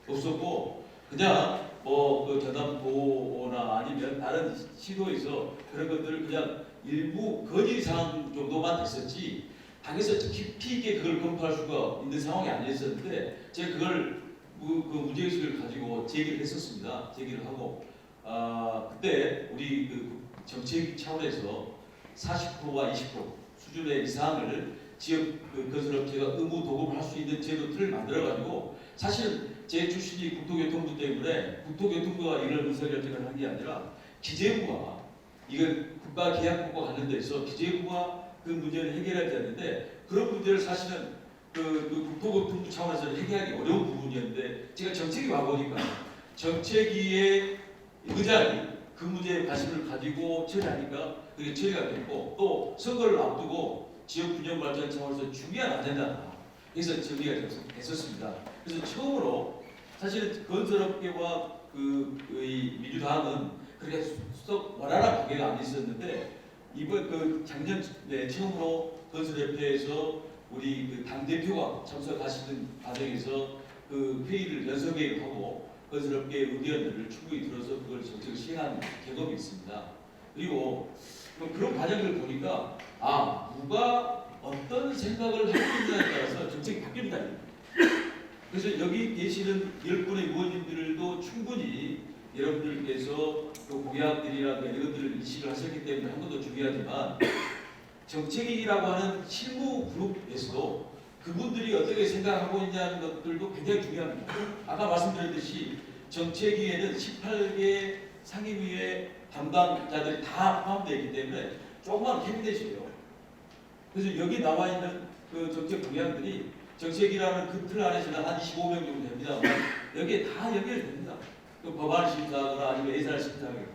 없었고 그냥 뭐 전남도나 아니면 다른 시도에서 그런 것들을 그냥 일부 건의사항 정도만 됐었지 당에서 깊이 있게 그걸 검토할 수가 있는 상황이 아니었었는데 제가 그걸 그 문제의식을 가지고 제기를 했었습니다. 제기를 하고 그때 우리 그 정책 차원에서 40%와 20% 수준의 이상을 지역 건설업체가 의무 도급을 할 수 있는 제도 틀을 만들어가지고 사실 제 출신이 국토교통부 때문에 국토교통부가 이걸 의사결정을 한 게 아니라 기재부가 이건 국가계약법과 관련돼서 기재부가 그 문제를 해결해야 되는데 그런 문제를 사실은 그 국토교통부 차원에서 해결하기 어려운 부분이었는데 제가 정책위 와보니까 정책위의 의장이 그 문제에 관심을 가지고 처리하니까 그게 처리가 됐고 또 선거를 앞두고 지역 균형 발전 차원에서 중요한 아젠다다. 그래서 정리가 됐었습니다. 그래서 처음으로 사실 건설업계와 이 민주당은 그렇게 썩 원활한 관계가 안 있었는데 이번 그 작년에 처음으로 건설협회에서 우리 그 당 대표가 참석하시는 과정에서 그 회의를 연석회의를 하고 건설업계 의견들을 충분히 들어서 그걸 정책을 시행한 경험이 있습니다. 그리고 그런 과정을 보니까 누가 어떤 생각을 하고 있느냐에 따라서 정책이 바뀝니다. 그래서 여기 계시는 10분의 의원님들도 충분히 여러분들께서 그 공약들이라든가 이런 것들을 인식을 하셨기 때문에 한 것도 중요하지만 정책이라고 하는 실무 그룹에서도 그분들이 어떻게 생각하고 있냐는 것들도 굉장히 중요합니다. 아까 말씀드렸듯이 정책위에는 18개 상임위의 담당자들이 다 포함되어 있기 때문에 조금만 캐비넷이에요. 그래서 여기 나와 있는 그 정책 공약들이 정책이라는 그 틀 안에서는 한 25명 정도 됩니다. 여기에 다 연결됩니다. 그 법안 심사하거나 아니면 예산 심사하기 때문에.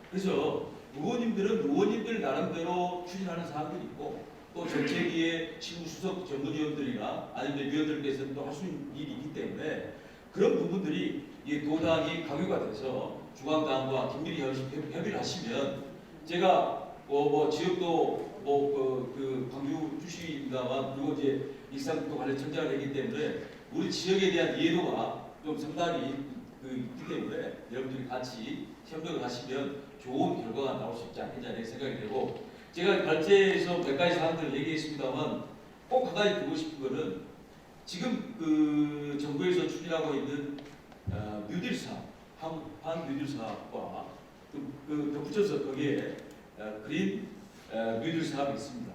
그래서 의원님들은 의원님들 나름대로 추진하는 사항들이 있고 또 정책위의 실무수석 전문위원들이나 아니면 위원들께서는 또 할 수 있는 일이 있기 때문에 그런 부분들이 이 도당이 강요가 돼서 중앙당과 긴밀히 협의를 하시면 제가 뭐 지역도 그 광주 출신입니다만 그리고 이제 익산국도관리청장을 했기 때문에 우리 지역에 대한 이해도가 좀 상당히 있기 때문에 여러분들이 같이 협력을 하시면 좋은 결과가 나올 수 있지 않겠냐 생각이 되고 제가 발제에서 몇 가지 사항들을 얘기했습니다만 꼭 한 가지 듣고 싶은 거는 지금 그 정부에서 추진하고 있는 뉴딜 사업, 한 뉴딜 사업과 덧붙여서 거기에 그린 뉴딜 사업이 있습니다.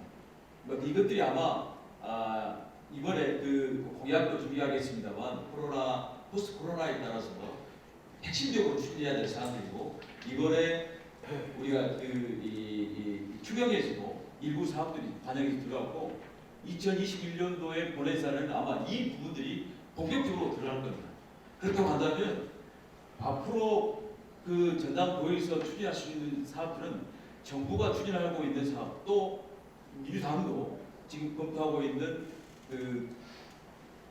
이것들이 아마 이번에 그 공약도 준비하겠습니다만 포스트 코로나에 따라서 핵심적으로 추진해야 될 사항들이고 이번에 우리가 이 추경에서도 일부 사업들이 반영이 들어갔고 2021년도에 본예산에는 아마 이 부분들이 본격적으로 들어갈 겁니다. 그렇다고 한다면 앞으로 그 전남도에서 추진할 수 있는 사업들은 정부가 추진하고 있는 사업 또 민주당도 지금 검토하고 있는 그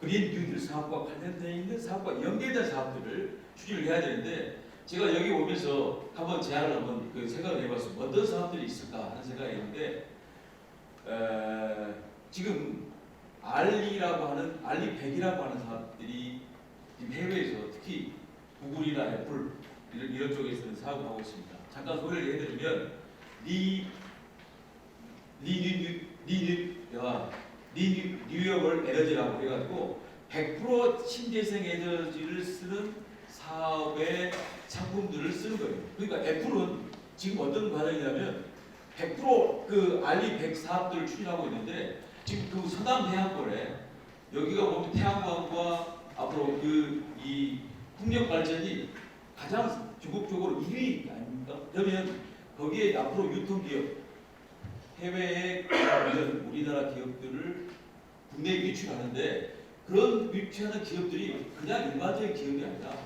그린 뉴딜 사업과 관련되어 있는 사업과 연계된 사업들을 추진을 해야 되는데 제가 여기 오면서 한번 제안을 한번 생각을 해봤습니다. 어떤 사업들이 있을까 하는 생각이 있는데 지금 알리라고 하는 알리100이라고 하는 사업들이 지금 해외에서 특히 구글이나 애플 이런 쪽에서는 사업을 하고 있습니다. 잠깐 소개를 해드리면 리뉴얼 에너지라고 해가지고 100% 신재생 에너지를 쓰는 사업의 상품들을 쓰는 거예요. 그러니까 애플은 지금 어떤 과정이냐면 100% 알리100 사업들을 추진하고 있는데 지금 그 서남 해안권에 여기가 보면 태양광과 앞으로 이 풍력 발전이 가장 전국적으로 1위 아닙니까? 그러면 거기에 앞으로 유통기업 해외에 이런 우리나라 기업들을 국내에 유치하는데 그런 유치하는 기업들이 그냥 일반적인 기업이 아니라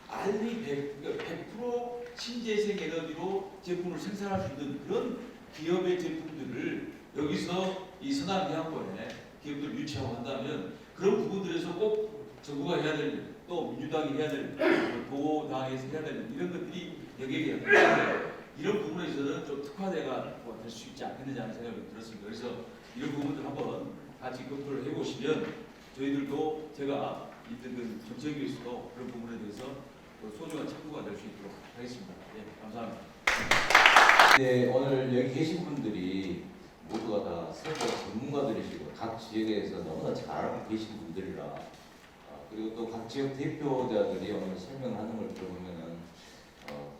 알리100, 그러니까 100% 신재생 에너지로 제품을 생산할 수 있는 그런 기업의 제품들을 여기서 이 서남 해안권에 기업들 유치하고 한다면 그런 부분들에서 꼭 정부가 해야 될, 또 민주당이 해야 될, 도당에서 해야 될 이런 것들이 여기에 있는데 이런 부분에서는 좀 특화대가 될 수 있지 않겠느냐는 생각이 들었습니다. 그래서 이런 부분들 한번 같이 검토를 해보시면 저희들도 제가 이들 정책위에서도 그런 부분에 대해서 소중한 참고가 될 수 있도록 하겠습니다. 네, 감사합니다. 네, 오늘 여기 계신 분들이 모두가 다 선거 전문가들이시고 각 지역에서 너무나 잘 알고 계신 분들이라 그리고 또 각 지역 대표자들이 오늘 설명하는 걸 들어보면은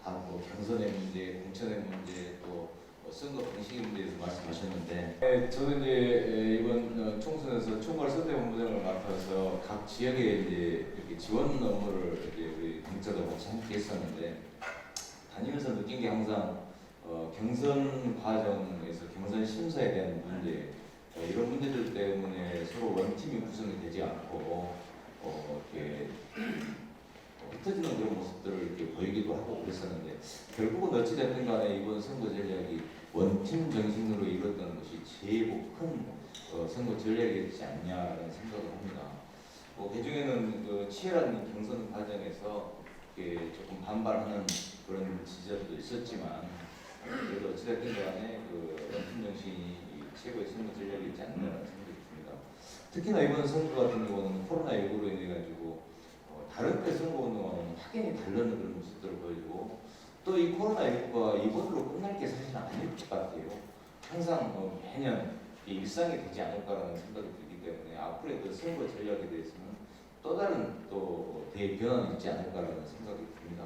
뭐 경선의 문제, 공천의 문제, 또 선거 방식의 문제에서 말씀하셨는데 저는 이제 이번 총선에서 총괄 선대본부장을 맡아서 각 지역에 이제 이렇게 지원 업무를 이제 우리 경찰과 같이 함께 했었는데 다니면서 느낀 게 항상 경선 과정에서 경선 심사에 대한 문제 이런 문제들 때문에 서로 원팀이 구성이 되지 않고 이렇게 흩어지는 그런 모습들을 이렇게 보이기도 하고 그랬었는데 결국은 어찌됐든 간에 이번 선거 전략이 원팀 정신으로 이뤘던 것이 제일 큰 선거 전략이지 않냐라는 생각을 합니다. 그중에는 치열한 경선 과정에서 이렇게 조금 반발하는 그런 지점도 있었지만 그래도 어찌됐든 간에 원팀 정신이 최고의 선거 전략이지 않나라는 생각이 듭니다. 특히나 이번 선거 같은 경우는 코로나19로 인해 가지고 다른 때 선거운동과는 확연히 다른 그런 모습들을 보여주고 또 이 코로나19가 이번으로 끝날 게 사실은 아닐 것 같아요. 항상 매년 일상이 되지 않을까라는 생각이 들기 때문에 앞으로의 선거 전략에 대해서는 또 다른 또 대변화는 있지 않을까라는 생각이 듭니다.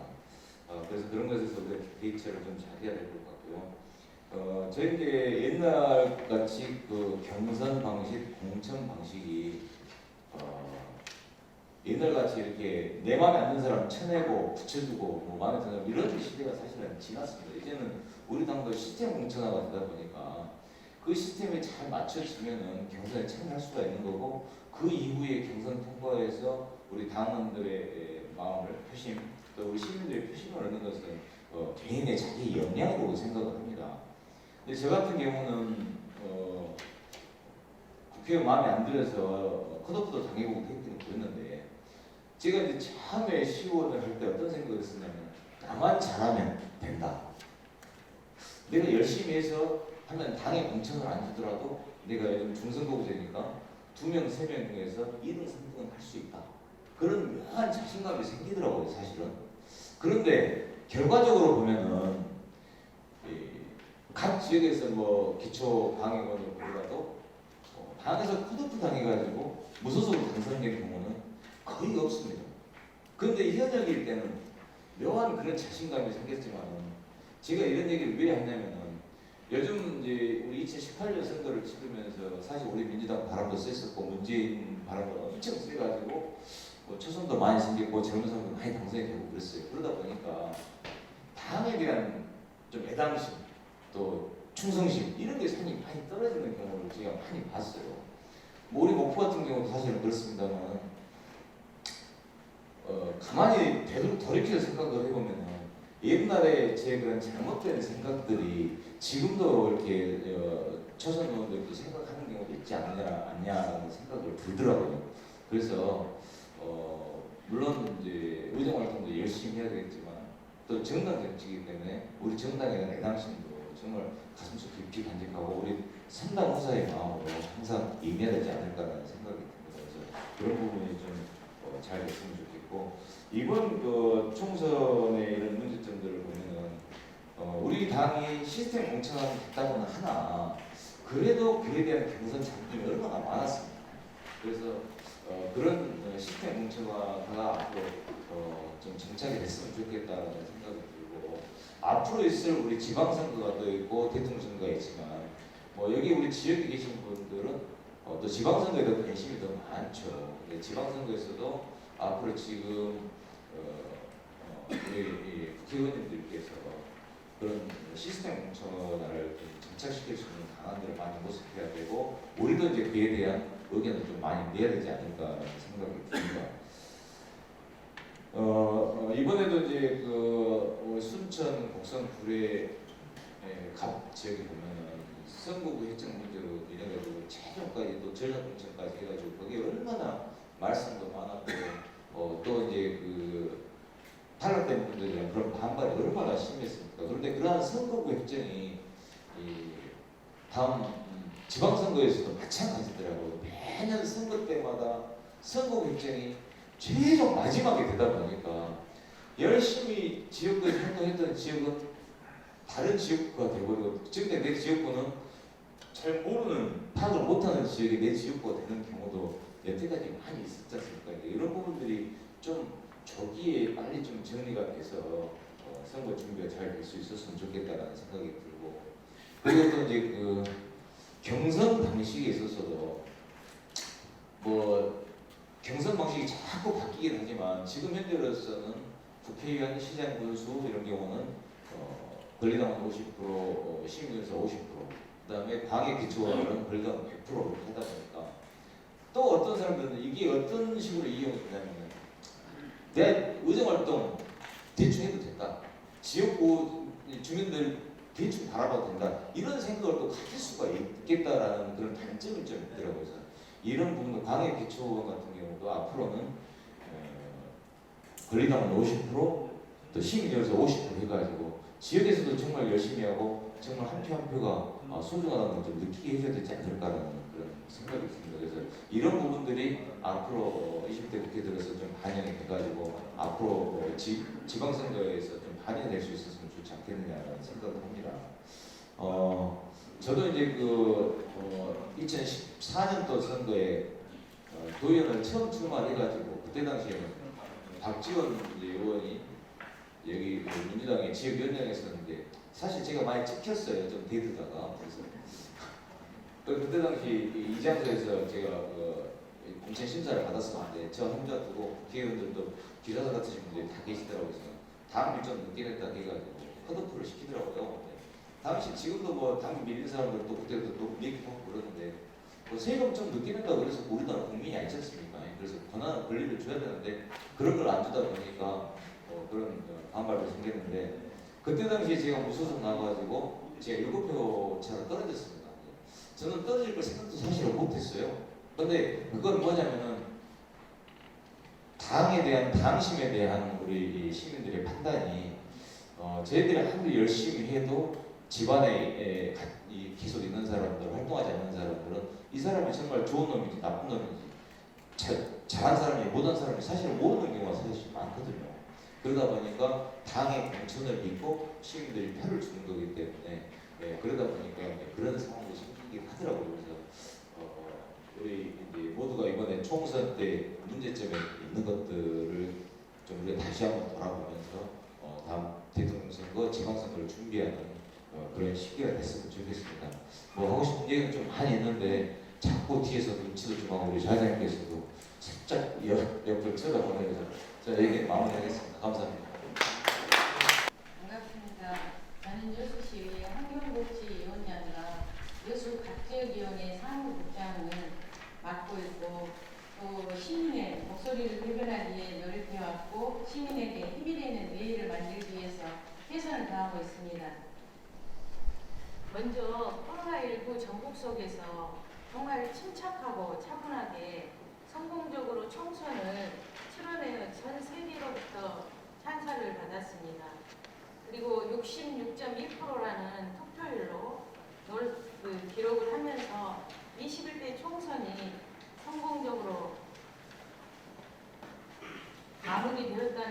그래서 그런 것에서 우리가 대처를 좀 잘해야 될 것 같고요. 저희 이제 옛날 같이 경선 방식, 공천 방식이 옛날같이 이렇게 내 마음에 안 드는 사람 쳐내고 붙여주고 뭐 마음에 드는 사람 이런 시대가 사실은 지났습니다. 이제는 우리 당도 시스템 공천화가 되다 보니까 그 시스템에 잘 맞춰지면은 경선에 참여할 수가 있는 거고 그 이후에 경선 통과해서 우리 당원들의 마음을 표심 또 우리 시민들의 표심을 얻는 것은 개인의 자기 역량이라고 생각을 합니다. 근데 저 같은 경우는 국회의원 마음에 안 들어서 컷오프도 당해보고 했기는 그랬는데 제가 이제 처음에 시의원을 할 때 어떤 생각을 했었냐면 나만 잘하면 된다. 내가 열심히 해서 하면 당에 공천을 안 주더라도 내가 요즘 중선거구제니까 2명, 3명 중에서 1등, 3등은 할 수 있다. 그런 묘한 자신감이 생기더라고요, 사실은. 그런데 결과적으로 보면은 각 지역에서 뭐 기초 방해원을 보더라도 당에서 컷오프 당해가지고 무소속으로 당선된 경우는 거의 없습니다. 그런데 현역일 때는 묘한 그런 자신감이 생겼지만은 제가 이런 얘기를 왜 하냐면은 요즘 이제 우리 2018년 선거를 치르면서 사실 우리 민주당 바람도 셌었고 문재인 바람도 엄청 세가지고 초선도 많이 생겼고 젊은 사람도 많이 당선이 되고 그랬어요. 그러다 보니까 당에 대한 좀 애당심 또 충성심 이런 게 상당히 많이 떨어지는 경우를 제가 많이 봤어요. 뭐 우리 목포 같은 경우도 사실은 그렇습니다만 가만히 돌이켜서 생각을 해보면 옛날에 제 그런 잘못된 생각들이 지금도 이렇게 초선 의원들도 생각하는 경우도 있지 않냐라는 생각을 들더라고요. 그래서 물론 이제 의정 활동도 열심히 해야 되겠지만 또 정당 정치이기 때문에 우리 정당에 대한 애당심도 정말 가슴속 깊이 간직하고 우리 선당 후사의 마음으로 항상 임해야 되지 않을까라는 생각이 듭니다. 그래서 그런 부분이 좀 잘 됐으면 좋겠고 이번 그 총선의 이런 문제점들을 보면은 우리 당이 시스템 공천이 됐다고는 하나 그래도 그에 대한 경선 장점이 얼마나 많았습니까? 그래서 그런 시스템 공천화가 앞으로 좀 정착이 됐으면 좋겠다는 생각이 들고 앞으로 있을 우리 지방선거가 또 있고 대통령 선거가 있지만 뭐 여기 우리 지역에 계신 분들은 또 지방선거에 더 관심이 더 많죠. 근데 지방선거에서도 앞으로 지금 우리 국회의원님들께서 그런 시스템 공천화를 좀 정착시킬 수 있는 방안들을 많이 모색해야 되고 우리도 이제 그에 대한 의견을 좀 많이 내야 되지 않을까라는 생각이 듭니다. 이번에도 이제 그 순천 곡성 구례 갑 지역에 보면은 선거구 획정 문제로 이래가지고 최종까지 또 전략 공천까지 해가지고 거기에 얼마나 말씀도 많았고 또 이제 그 탈락된 분들에 대한 그런 반발이 얼마나 심했습니까? 그런데 그러한 선거구 획정이 이 다음 지방선거에서도 마찬가지더라고요. 매년 선거 때마다 선거구 획정이 최종 마지막에 되다 보니까 열심히 지역구에 활동했던 지역은 다른 지역구가 되고 지금 내 지역구는 잘 모르는 파악을 못하는 지역이 내 지역구가 되는 경우도 여태까지 많이 있었지 않습니까? 이런 부분들이 좀 조기에 빨리 좀 정리가 돼서 선거 준비가 잘 될 수 있었으면 좋겠다라는 생각이 들고 그리고 또 이제 그 경선 방식에 있어서도 뭐 경선 방식이 자꾸 바뀌긴 하지만 지금 현재로서는 국회의원, 시장 군수 이런 경우는 권리당원 50%, 시민에서 50%, 그다음에 당의 기초의원은 권리당원 100%로 하다 보니까 또 어떤 사람들은 이게 어떤 식으로 이용이 되냐면은 내 의정활동 대충 해도 된다. 지역구 주민들 대충 바라봐도 된다. 이런 생각을 또 가질 수가 있겠다라는 그런 단점이 좀 있더라고요. 그래서 이런 부분도 광해 기초의원 같은 경우도 앞으로는 권리당원 50%, 또 시민여서 50% 해가지고 지역에서도 정말 열심히 하고 정말 한 표 한 표가 소중하다는 걸 좀 느끼게 해줘야 되지 않을까라는 그런 생각이 듭니다. 그래서 이런 부분들이 앞으로 20대 국회 들어서 좀 반영이 돼가지고 앞으로 지방선거에서 좀 반영될 수 있었으면 좋지 않겠느냐라는 생각을 합니다. 저도 이제 그 2014년도 선거에 도의원을 처음 출마해가지고 그때 당시에는 박지원 의원이 여기 민주당의 지역위원장이었는데 사실 제가 많이 찍혔어요. 좀 대드다가 그래서 그때 당시 이 장소에서 제가 공천 심사를 받았었는데 저 혼자 두고 국회의원들도 기자사 같으신 분들이 다 계시더라고요. 그래서 다음 일정 늦게 냈다 해가지고 컷오프를 시키더라고요. 당시 지금도 뭐 당기 밀린 사람들도 그때도 또 얘기하고 그러는데 뭐 세금 좀 늦게 낸다고 그래서 우리나라 국민이 아니지 않습니까? 그래서 권한 권리를 줘야 되는데 그런 걸 안 주다 보니까 그런 반발도 생겼는데 그때 당시에 제가 무소속 나와가지고 제가 7표 차로 떨어졌습니다. 저는 떨어질 걸 생각도 사실은 못했어요. 근데 그건 뭐냐면은 당에 대한 당심에 대한 우리 시민들의 판단이 저희들이 아무리 열심히 해도 집안에 계속 있는 사람들, 활동하지 않는 사람들은 이 사람이 정말 좋은 놈인지 나쁜 놈인지 잘한 사람이 못한 사람이 사실은 모르는 경우가 사실 많거든요. 그러다 보니까 당의 공천을 믿고 시민들이 표를 주는 거기 때문에 그러다 보니까 그런 상황이 생기긴 하더라고요. 그래서 우리 이제 모두가 이번에 총선 때 문제점에 있는 것들을 좀 우리가 다시 한번 돌아보면서 다음 대통령 선거, 지방선거를 준비하는 그런 시기가 됐으면 좋겠습니다. 뭐 하고 싶은 얘기는 좀 많이 있는데 자꾸 뒤에서 눈치도 좀 하고 우리 사장님께서도 살짝 옆을 쳐다보면서 자 얘기 마무리하겠습니다. 감사합니다. 반갑습니다. 저는 여수시의 환경복지위원장과 여수각지역위원회 사무국장을 맡고 있고 또 시민의 목소리를 대변하기 위해 노력해왔고 시민에게 힘이 되는 내일을 만들기 위해서 최선을 다하고 있습니다. 먼저 코로나19 전국 속에서 정말 침착하고 차분하게 성공적으로 총선을 치러내는 전 세계로부터 찬사를 받았습니다. 그리고 66.1%라는 투표율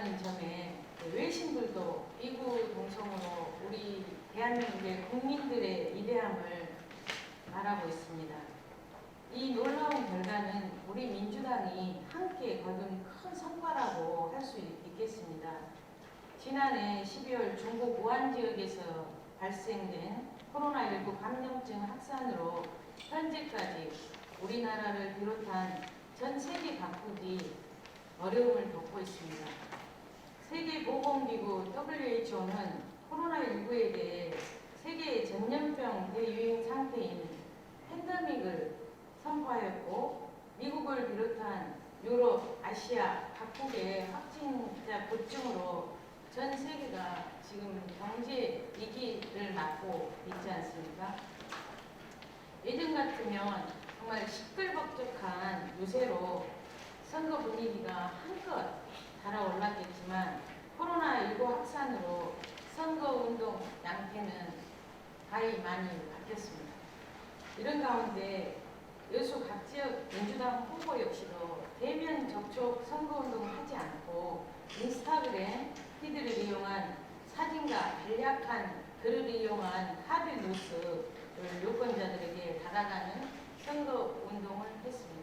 있다는 점에 외신들도 이구동성으로 우리 대한민국의 국민들의 위대함을 말하고 있습니다. 이 놀라운 결과는 우리 민주당이 함께 거둔 큰 성과라고 할 수 있겠습니다. 지난해 12월 중국 우한 지역에서 발생된 코로나19 감염증 확산으로 현재까지 우리나라를 비롯한 전 세계 각국이 어려움을 겪고 있습니다. 세계보건기구 WHO는 코로나19에 대해 세계 전염병 대유행 상태인 팬데믹을 선포하였고 미국을 비롯한 유럽, 아시아 각국의 확진자 급증으로 전 세계가 지금 경제 위기를 맞고 있지 않습니까? 예전 같으면 정말 시끌벅적한 요새로 선거 분위기가 한껏 달아올랐겠지만 코로나19 확산으로 선거운동 양태는 가히 많이 바뀌었습니다. 이런 가운데 여수 각 지역 민주당 후보 역시도 대면 접촉 선거운동을 하지 않고 인스타그램 피드를 이용한 사진과 간략한 글을 이용한 카드 뉴스를 유권자들에게 달아가는 선거운동을 했습니다.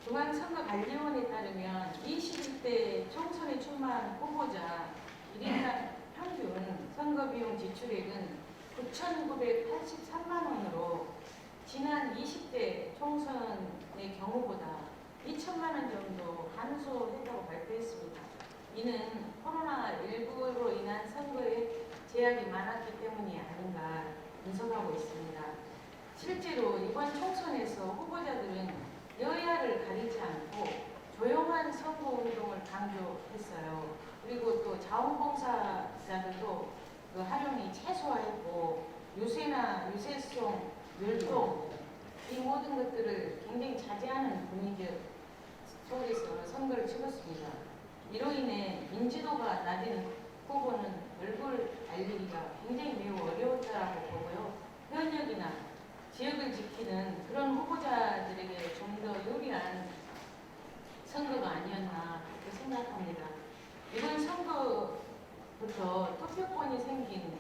중앙선거관리위원회에 따르면 21대 총선에 출마한 후보자 1인당 평균 선거비용 지출액은 9,983만 원으로 지난 20대 총선의 경우보다 2천만 원 정도 감소했다고 발표했습니다. 이는 코로나19로 인한 선거에 제약이 많았기 때문이 아닌가 분석하고 있습니다. 실제로 이번 총선에서 후보자들은 여야를 가리지 않고 조용한 선거운동을 강조했어요. 그리고 또 자원봉사자들도 그 활용이 최소화했고 유세나 유세송, 율동 이 모든 것들을 굉장히 자제하는 분위기 속에서 선거를 치렀습니다. 이로 인해 인지도가 낮은 후보는 얼굴 알리기가 굉장히 매우 어려웠다고 보고요. 현역이나 지역을 지키는 그런 후보자들에게 좀 더 유리한 선거가 아니었나 그렇게 생각합니다. 이번 선거부터 투표권이 생긴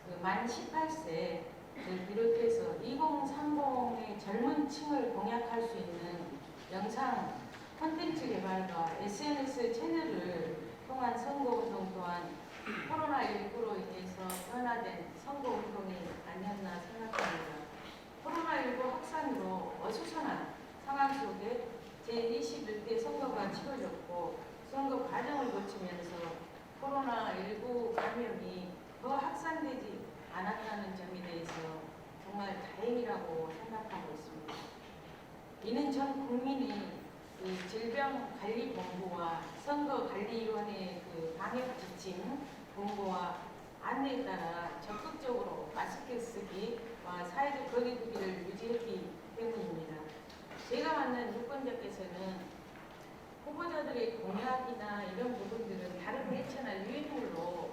그 만 18세를 비롯해서 2030의 젊은 층을 공략할 수 있는 영상 콘텐츠 개발과 SNS 채널을 통한 선거운동 또한 코로나19로 인해서 변화된 선거운동이 아니었나 생각합니다. 코로나19 확산으로 어수선한 상황 속에 제21대 선거가 치러졌고 선거 과정을 거치면서 코로나19 감염이 더 확산되지 않았다는 점에 대해서 정말 다행이라고 생각하고 있습니다. 이는 전 국민이 그 질병관리본부와 선거관리위원회의 그 방역 지침 공고와 안내에 따라 적극적으로 마스크 쓰기와 사회적 거리두기를 유지했기 때문입니다. 제가 만난 유권자께서는 후보자들의 공약이나 이런 부분들은 다른 매체나 유인물로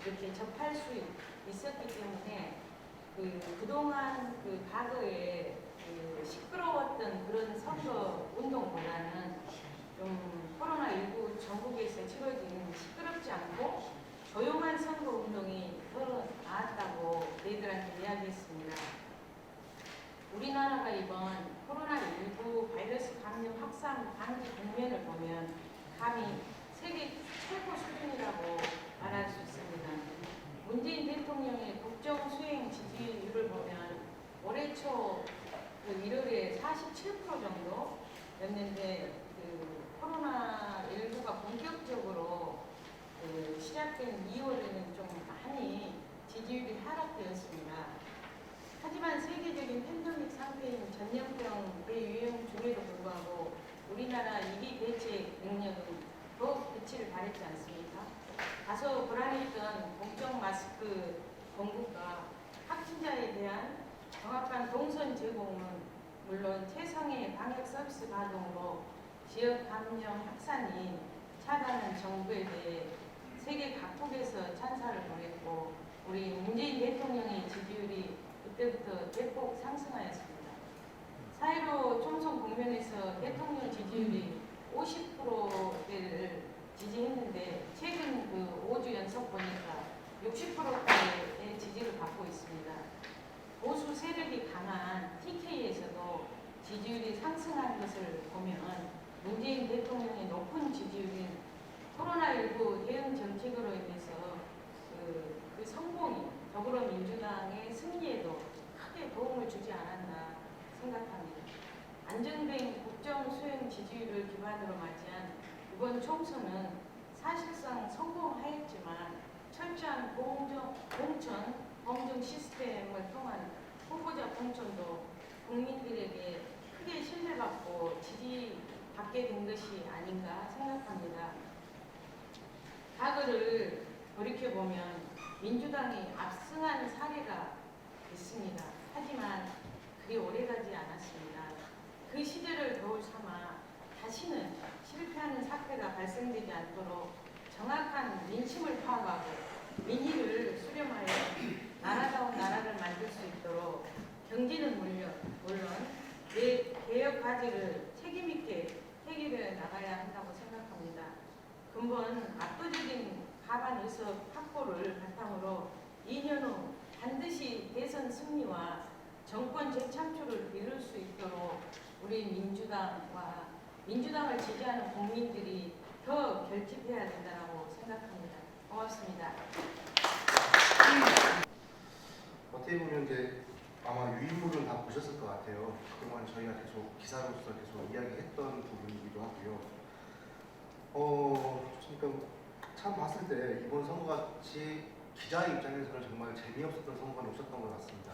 이렇게 접할 수 있었기 때문에 그동안 그 과거에 그 시끄러웠던 그런 선거 운동보다는 좀 코로나19 전국에서 치러진 시끄럽지 않고 조용한 선거 운동이 더 나았다고 저희들한테 이야기했습니다. 우리나라가 이번 코로나19 바이러스 감염 확산 방지 국면을 보면 감히 세계 최고 수준이라고 말할 수 있습니다. 문재인 대통령의 국정 수행 지지율을 보면 올해 초 1월에 47% 정도였는데 코로나19가 본격적으로 시작된 2월에는 좀 많이 지지율이 하락되었습니다. 하지만 세계적인 팬데믹 상태인 전염병 대유행 중에도 불구하고 우리나라 위기 대책 능력은 더욱 빛을 발했지 않습니까? 다소 불안했던 공적 마스크 공급과 확진자에 대한 정확한 동선 제공은 물론 최상의 방역 서비스 가동으로 지역 감염 확산이 차단한 정부에 대해 세계 각국에서 찬사를 보냈고 우리 문재인 대통령의 지지율이 그때부터 대폭 상승하였습니다. 4.15 총선 국면에서 대통령 지지율이 50%대를 지지했는데 최근 그 5주 연속 보니까 60%대의 지지를 받고 있습니다. 보수 세력이 강한 TK에서도 지지율이 상승한 것을 보면 문재인 대통령의 높은 지지율인 코로나19 대응 정책으로 인해서 그 성공이 더불어민주당의 승리에도 크게 도움을 주지 않았나 생각합니다. 안정된 국정 수행 지지율을 기반으로 맞이한 이번 총선은 사실상 성공하였지만 철저한 공천, 검증 시스템을 통한 후보자 공천도 국민들에게 크게 신뢰받고 지지받게 된 것이 아닌가 생각합니다. 과거를 돌이켜보면 민주당이 압승한 사례가 있습니다. 하지만 그리 오래가지 않았습니다. 그 시대를 도울 삼아 다시는 실패하는 사태가 발생되지 않도록 정확한 민심을 파악하고 민의를 수렴하여 나라다운 나라를 만들 수 있도록 경제는 물론 개혁 과제를 책임있게 해결해 나가야 한다고 생각합니다. 근본 압도적인 과반 의석 확보를 바탕으로 2년 후 반드시 대선 승리와 정권 재창출을 이룰 수 있도록 우리 민주당을 지지하는 국민들이 더 결집해야 된다고 생각합니다. 고맙습니다. 어떻게 보면 이제 아마 유인물은 다 보셨을 것 같아요. 그동안 저희가 계속 기사로서 계속 이야기했던 부분이기도 하고요. 지금 참 봤을 때 이번 선거같이 기자의 입장에서는 정말 재미없었던 선거는 없었던 것 같습니다.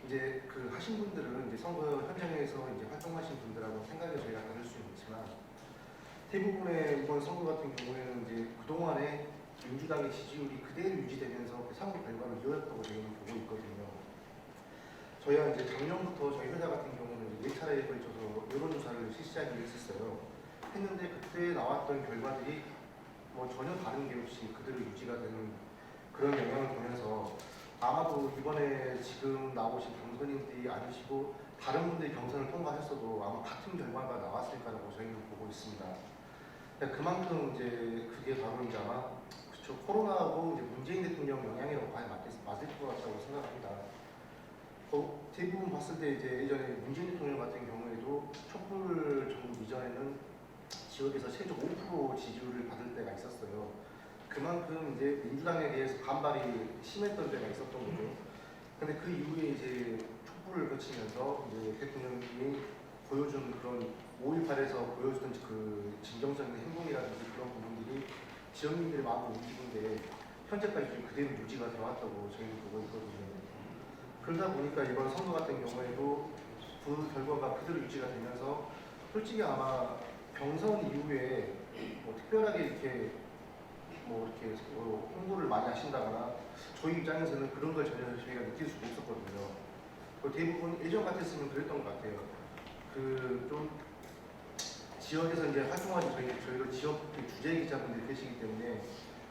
이제 그 하신 분들은 이제 선거 현장에서 이제 활동하신 분들하고 생각이 저희가 다를 수 있지만 대부분의 이번 선거 같은 경우에는 이제 그동안에 민주당의 지지율이 그대로 유지되면서 그 상호 결과를 이어졌다고 저희는 보고 있거든요. 저희가 이제 작년부터 저희 회사 같은 경우는 4차례에 걸쳐서 여론조사를 실시하기로 했었어요. 했는데 그때 나왔던 결과들이 뭐 전혀 다른 게 없이 그대로 유지가 되는 그런 영향을 보면서 아마도 이번에 지금 나오신 당선인들이 아니시고 다른 분들이 경선을 통과했어도 아마 같은 결과가 나왔을 거라고 저희는 보고 있습니다. 그만큼 이제 그게 바로 이제 아마 그쵸 코로나하고 이제 문재인 대통령 영향이라고 봐야 맞을 것 같다고 생각합니다. 대부분 봤을 때 이제 예전에 문재인 대통령 같은 경우에도 촛불 정부 이전에는 지역에서 최저 5% 지지율을 받을 때가 있었어요. 그만큼 이제 민주당에 대해서 반발이 심했던 때가 있었던 거죠. 근데 그 이후에 이제 촛불을 거치면서 이제 대통령이 보여준 그런 5.18에서 보여주던 그 진정성의 행동이라든지 그런 부분들이 지역민들의 마음을 움직이는데 현재까지 좀 그대로 유지가 되어왔다고 저희는 보고 있거든요. 그러다 보니까 이번 선거 같은 경우에도 그 결과가 그대로 유지가 되면서 솔직히 아마 경선 이후에 뭐 특별하게 이렇게 홍보를 많이 하신다거나 저희 입장에서는 그런 걸 전혀 저희가 느낄 수가 없었거든요. 대부분 예전 같았으면 그랬던 것 같아요. 좀 지역에서 이제 활동하는 저희도 지역 주재 기자분들이 계시기 때문에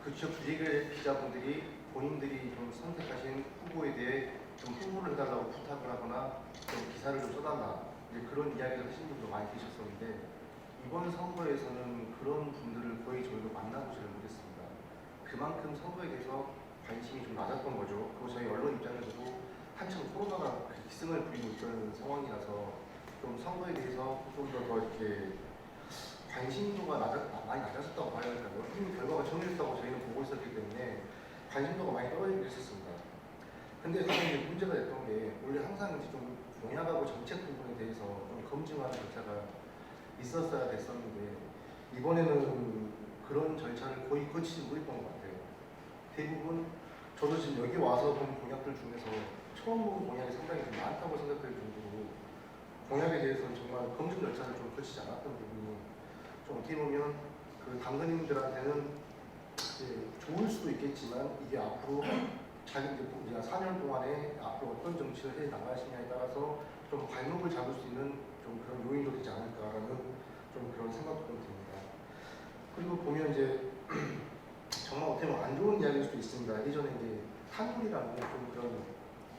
그 지역 주재 기자분들이 본인들이 좀 선택하신 후보에 대해 좀 홍보를 해달라고 부탁을 하거나 좀 기사를 좀 써달라 이제 그런 이야기를 하신 분도 많이 계셨었는데 이번 선거에서는 그런 분들을 거의 저희도 만나보지를 못했습니다. 그만큼 선거에 대해서 관심이 좀 낮았던 거죠. 그리고 저희 언론 입장에서도 한참 코로나가 기승을 부리고 있던 상황이라서 좀 선거에 대해서 좀 더 이렇게 관심도가 많이 낮아졌다고 봐야 할까요? 이미 결과가 정해졌다고 저희는 보고 있었기 때문에 관심도가 많이 떨어지고 있었습니다. 근데 사실 문제가 됐던 게 원래 항상 이제 좀 공약하고 정책 부분에 대해서 좀 검증하는 절차가 있었어야 됐었는데 이번에는 그런 절차를 거의 거치지 못했던 것 같아요. 대부분 저도 지금 여기 와서 본 공약들 중에서 처음 본 공약이 상당히 좀 많다고 생각될 정도로 공약에 대해서는 정말 검증 절차를 좀 거치지 않았던 부분이 좀 어떻게 보면 그 당선인들한테는 좋을 수도 있겠지만 이게 앞으로 자기 이제 4년 동안에 앞으로 어떤 정치를 해 나가시냐에 따라서 좀 발목을 잡을 수 있는 좀 그런 요인도 되지 않을까라는 좀 그런 생각도 좀 듭니다. 그리고 보면 이제 정말 어떻게 보면 안 좋은 이야기일 수도 있습니다. 예전에 이제 탄ուր이라는 좀 그런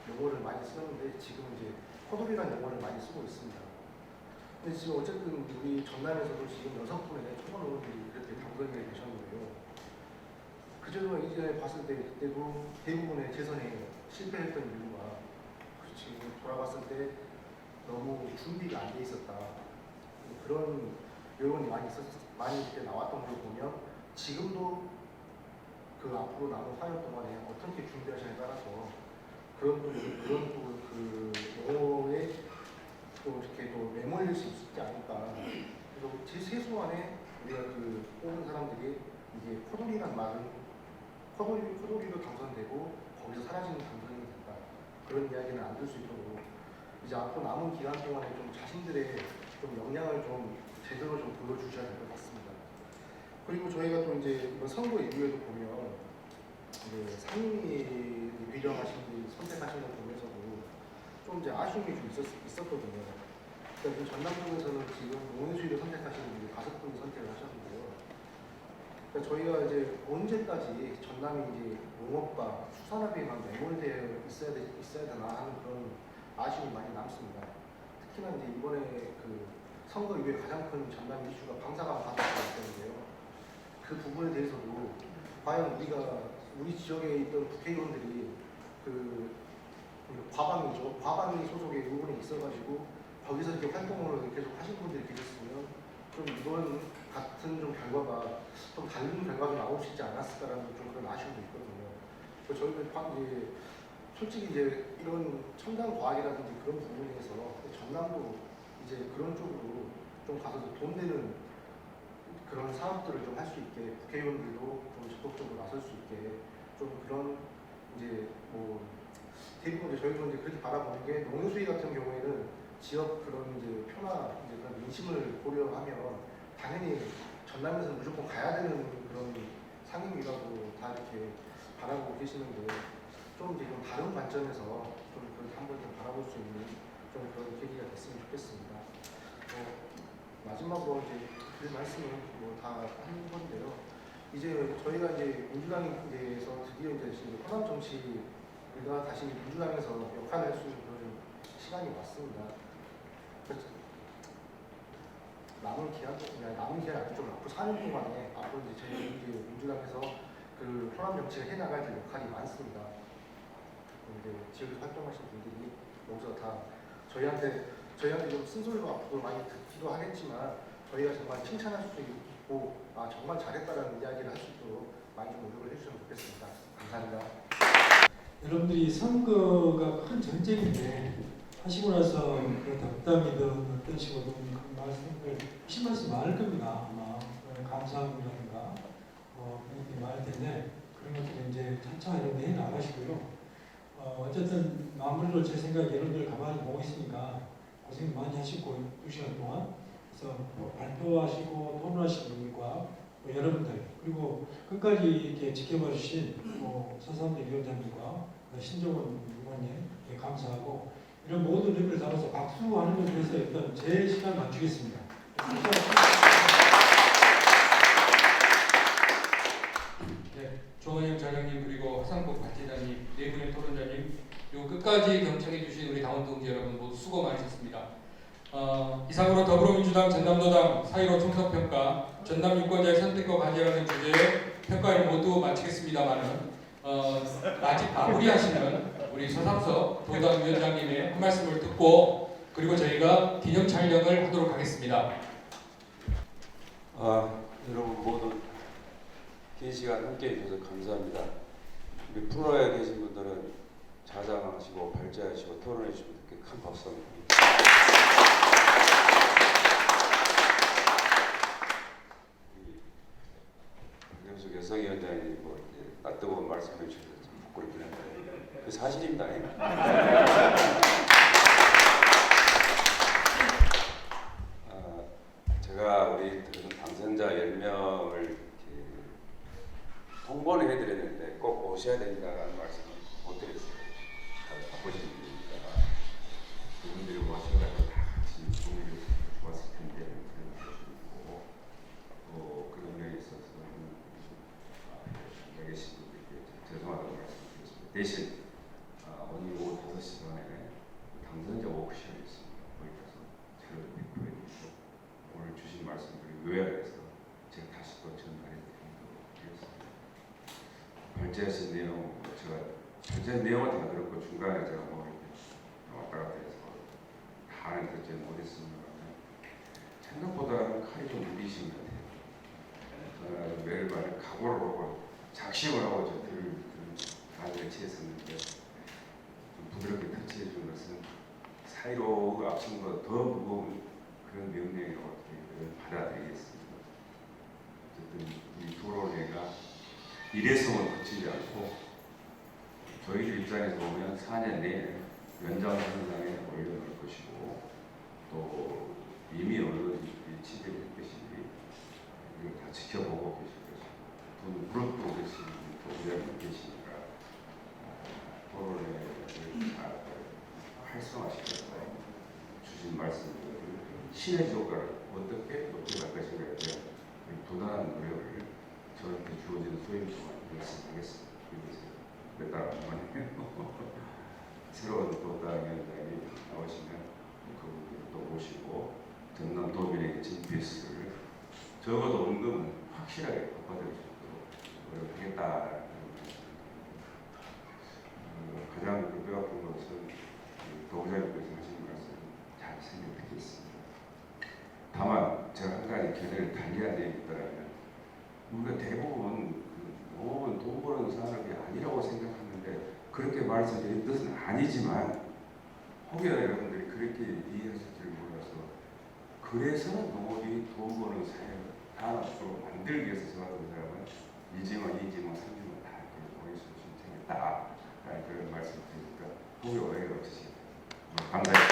용어를 많이 쓰는데 지금 이제 호돌이라는 용어를 많이 쓰고 있습니다. 근데 지금 어쨌든 우리 전남에서도 지금 6분의 초선 의원들이 이렇게 당선이 되셨는데요. 그저도 이전에 봤을 때 그때도 대부분의 재선에 실패했던 이유가 지금 돌아봤을 때 너무 준비가 안 돼 있었다. 그런 여론이 많이 이렇게 나왔던 걸 보면 지금도 그 앞으로 남은 4년 동안에 어떻게 준비하시냐에 따라서 그런 그 영어에 또 이렇게 또 매몰릴 수 있지 않을까. 그래서 제 세수안에 우리가 그 뽑은 사람들이 이게 포도리란 말은 포도리로 당선되고 거기서 사라지는 당선이 됐다. 그런 이야기는 안 들 수 있도록 이제 앞으로 남은 기간 동안에 좀 자신들의 좀 역량을 좀 제대로 좀 보여주셔야 될 것 같습니다. 그리고 저희가 또 이제 이번 선거 이후에도 보면 이제 상임위 위정하신 분 선택하신 걸 보면서도 좀 이제 아쉬움이 좀 있었거든요. 그러니까 전남동에서는 지금 노인수위를 선택하신 분이 5분이 선택을 하셨는데요. 그러니까 저희가 이제 언제까지 전남이 이제 농업과 수산업에만 매몰되어 있어야 되나 하는 그런 아쉬움이 많이 남습니다. 특히나 이제 이번에 그 선거 이후에 가장 큰 전남 이슈가 방사감 가속이기 때문에요. 그 부분에 대해서도 과연 우리 지역에 있던 국회의원들이 그 과방이죠. 과방위 소속의 의원이 있어가지고 거기서 이렇게 활동을 계속 하신 분들이 계셨으면 좀 이번 같은 좀 결과가 좀 다른 결과가 나올 수 있지 않았을까라는 좀 그런 아쉬움도 있거든요. 그래서 저희는 이제 솔직히 이제 이런 첨단 과학이라든지 그런 부분에서 전남도 이제 그런 쪽으로 좀 가서 돈 되는 그런 사업들을 좀 할 수 있게 국회의원들도 좀 적극적으로 나설 수 있게 좀 그런 이제 뭐 대부분 이제 저희도 이제 그렇게 바라보는 게 농수위 같은 경우에는 지역 그런 이제 표나 이제 그런 민심을 고려하면 당연히 전남에서 무조건 가야 되는 그런 상임위라고 다 이렇게 바라보고 계시는데 좀 이제 좀 다른 관점에서 좀 그렇게 한번 좀 바라볼 수 있는 좀 그런 계기가 됐으면 좋겠습니다. 마지막으로 이제 그 말씀을 뭐 다 한 건데요. 이제 저희가 이제 민주당에서 드디어 이제 호남 정치가 다시 민주당에서 역할을 할 수 있는 그런 시간이 왔습니다. 남은 기간 아니죠. 앞으로 4년 동안에 앞으로 이제 저희 민주당에서 그 호남 정치를 해나갈 역할이 많습니다. 이제 지역에서 활동하신 분들이 여기서 다 저희한테 좀 쓴소리도 앞으로 많이 듣기도 하겠지만 저희가 정말 칭찬할 수도 있고 정말 잘했다라는 이야기를 할 수 있도록 많이 좀 노력을 해주시면 좋겠습니다. 감사합니다. 여러분들이 선거가 큰 전쟁인데 하시고 나서 그 덕담이든 어떤 식으로든 그 말씀을 하신 말씀 많을 겁니다. 아마 감사함이라든가 그렇게 많을 텐데 그런 것들을 이제 차차 이렇게 해 나가시고요. 어쨌든 마무리로 제 생각에 여러분들 가만히 보고 있으니까 고생 많이 하시고 2시간 동안 그래서 발표하시고 토론하신 분들과 여러분들 그리고 끝까지 이렇게 지켜봐 주신 서삼대 위원장님과 신정원 의원님 감사하고 이런 모든 의미를 담아서 박수하는 것에 대해서 일단 제 시간 맞추겠습니다. 네, 조원영 차장님 그리고 하상복 발제장님 네 분의 토론자님 그리고 끝까지 경청해 주신 우리 당원 동지 여러분 모두 수고 많으셨습니다. 이상으로 더불어민주당 전남도당 4.15 총선평가 전남 유권자의 선택과 과제라는 주제의 평가를 모두 마치겠습니다만은 마무리하시는 우리 서삼석 도당 위원장님의 한 말씀을 듣고 그리고 저희가 기념 촬영을 하도록 하겠습니다. 여러분 모두 긴 시간 함께 해주셔서 감사합니다. 우리 프로에 계신 분들은 자장하시고 발제하시고 토론해 주시면 이렇게 큰 박수 한번 드립니다. 박영숙 여성위원장이 뭐 낯뜨거운 말씀해 주셔서 좀 부끄럽긴 한데 그 사실입니다. 제가 우리 당선자 10명을 홍보를 해드렸는데 꼭 오셔야 된다는 말씀을 못 드렸어요. 바쁘신 분이니까 그분들이 오셔가지고 다 같이 공유를 좋았을 텐데 그런 것이고 또 그런 면에 있어서는 계신 분들께 죄송하다고 말씀드리겠습니다. 대신 오늘 오후 5시 전에 전체 내용은 다 들었고 중간에 제가 뭐 이렇게 왔다 갔다 해서 다는 듣지 못했습니다. 생각보다 칼이 좀 무리신 것 같아요. 매일밤에 각오를 하고 작심을 하고 저 들을 가지에 취했었는데 좀 부드럽게 터치해 준 것은 사이로 앞선 것보다 더 무거운 그런 명령이라고 어떻게 받아들이겠습니다. 어쨌든 이 토론회가 일회성은 거치지 않고 저희들 입장에서 보면 4년 내에 연장선상에 올려놓을 것이고 또 이미 언론이 취재했듯이 이걸 다 지켜보고 계실 것이고 또 무릎도 계신 또 부장님 계시니까 토론회를 잘 활성화시켜서 주신 말씀들 신의 효과를 어떻게 높여갈 것인가에 대한 도단한 노력을 저한테 주어진 소임 동안 말씀하겠습니다. 그래서 몇 달 만에 새로운 도당 위원장이 나오시면 그분들을 또 모시고 전남 도민에게 진피스를 적어도 언급은 확실하게 바꿔드릴 수 있도록 노력하겠다. 가장 뼈아픈 것은 도부장님께서 하신 말씀 잘 생각하겠습니다. 다만 제가 한 가지 견해를 달리한 점이 있다면 우리가 대부분 농업은 돈 버는 산업이 아니라고 생각하는데 그렇게 말씀드린 뜻은 아니지만 혹여 여러분들이 그렇게 이해하실 줄 몰라서 그래서 농업이 돈 버는 산업으로 만들기 위해서 생각하는 사람은 이지만 3지만 다 보일 수 있는 생겼다. 그런 말씀을 드리니까 혹여 오해가 없으시겠다. 감사합니다.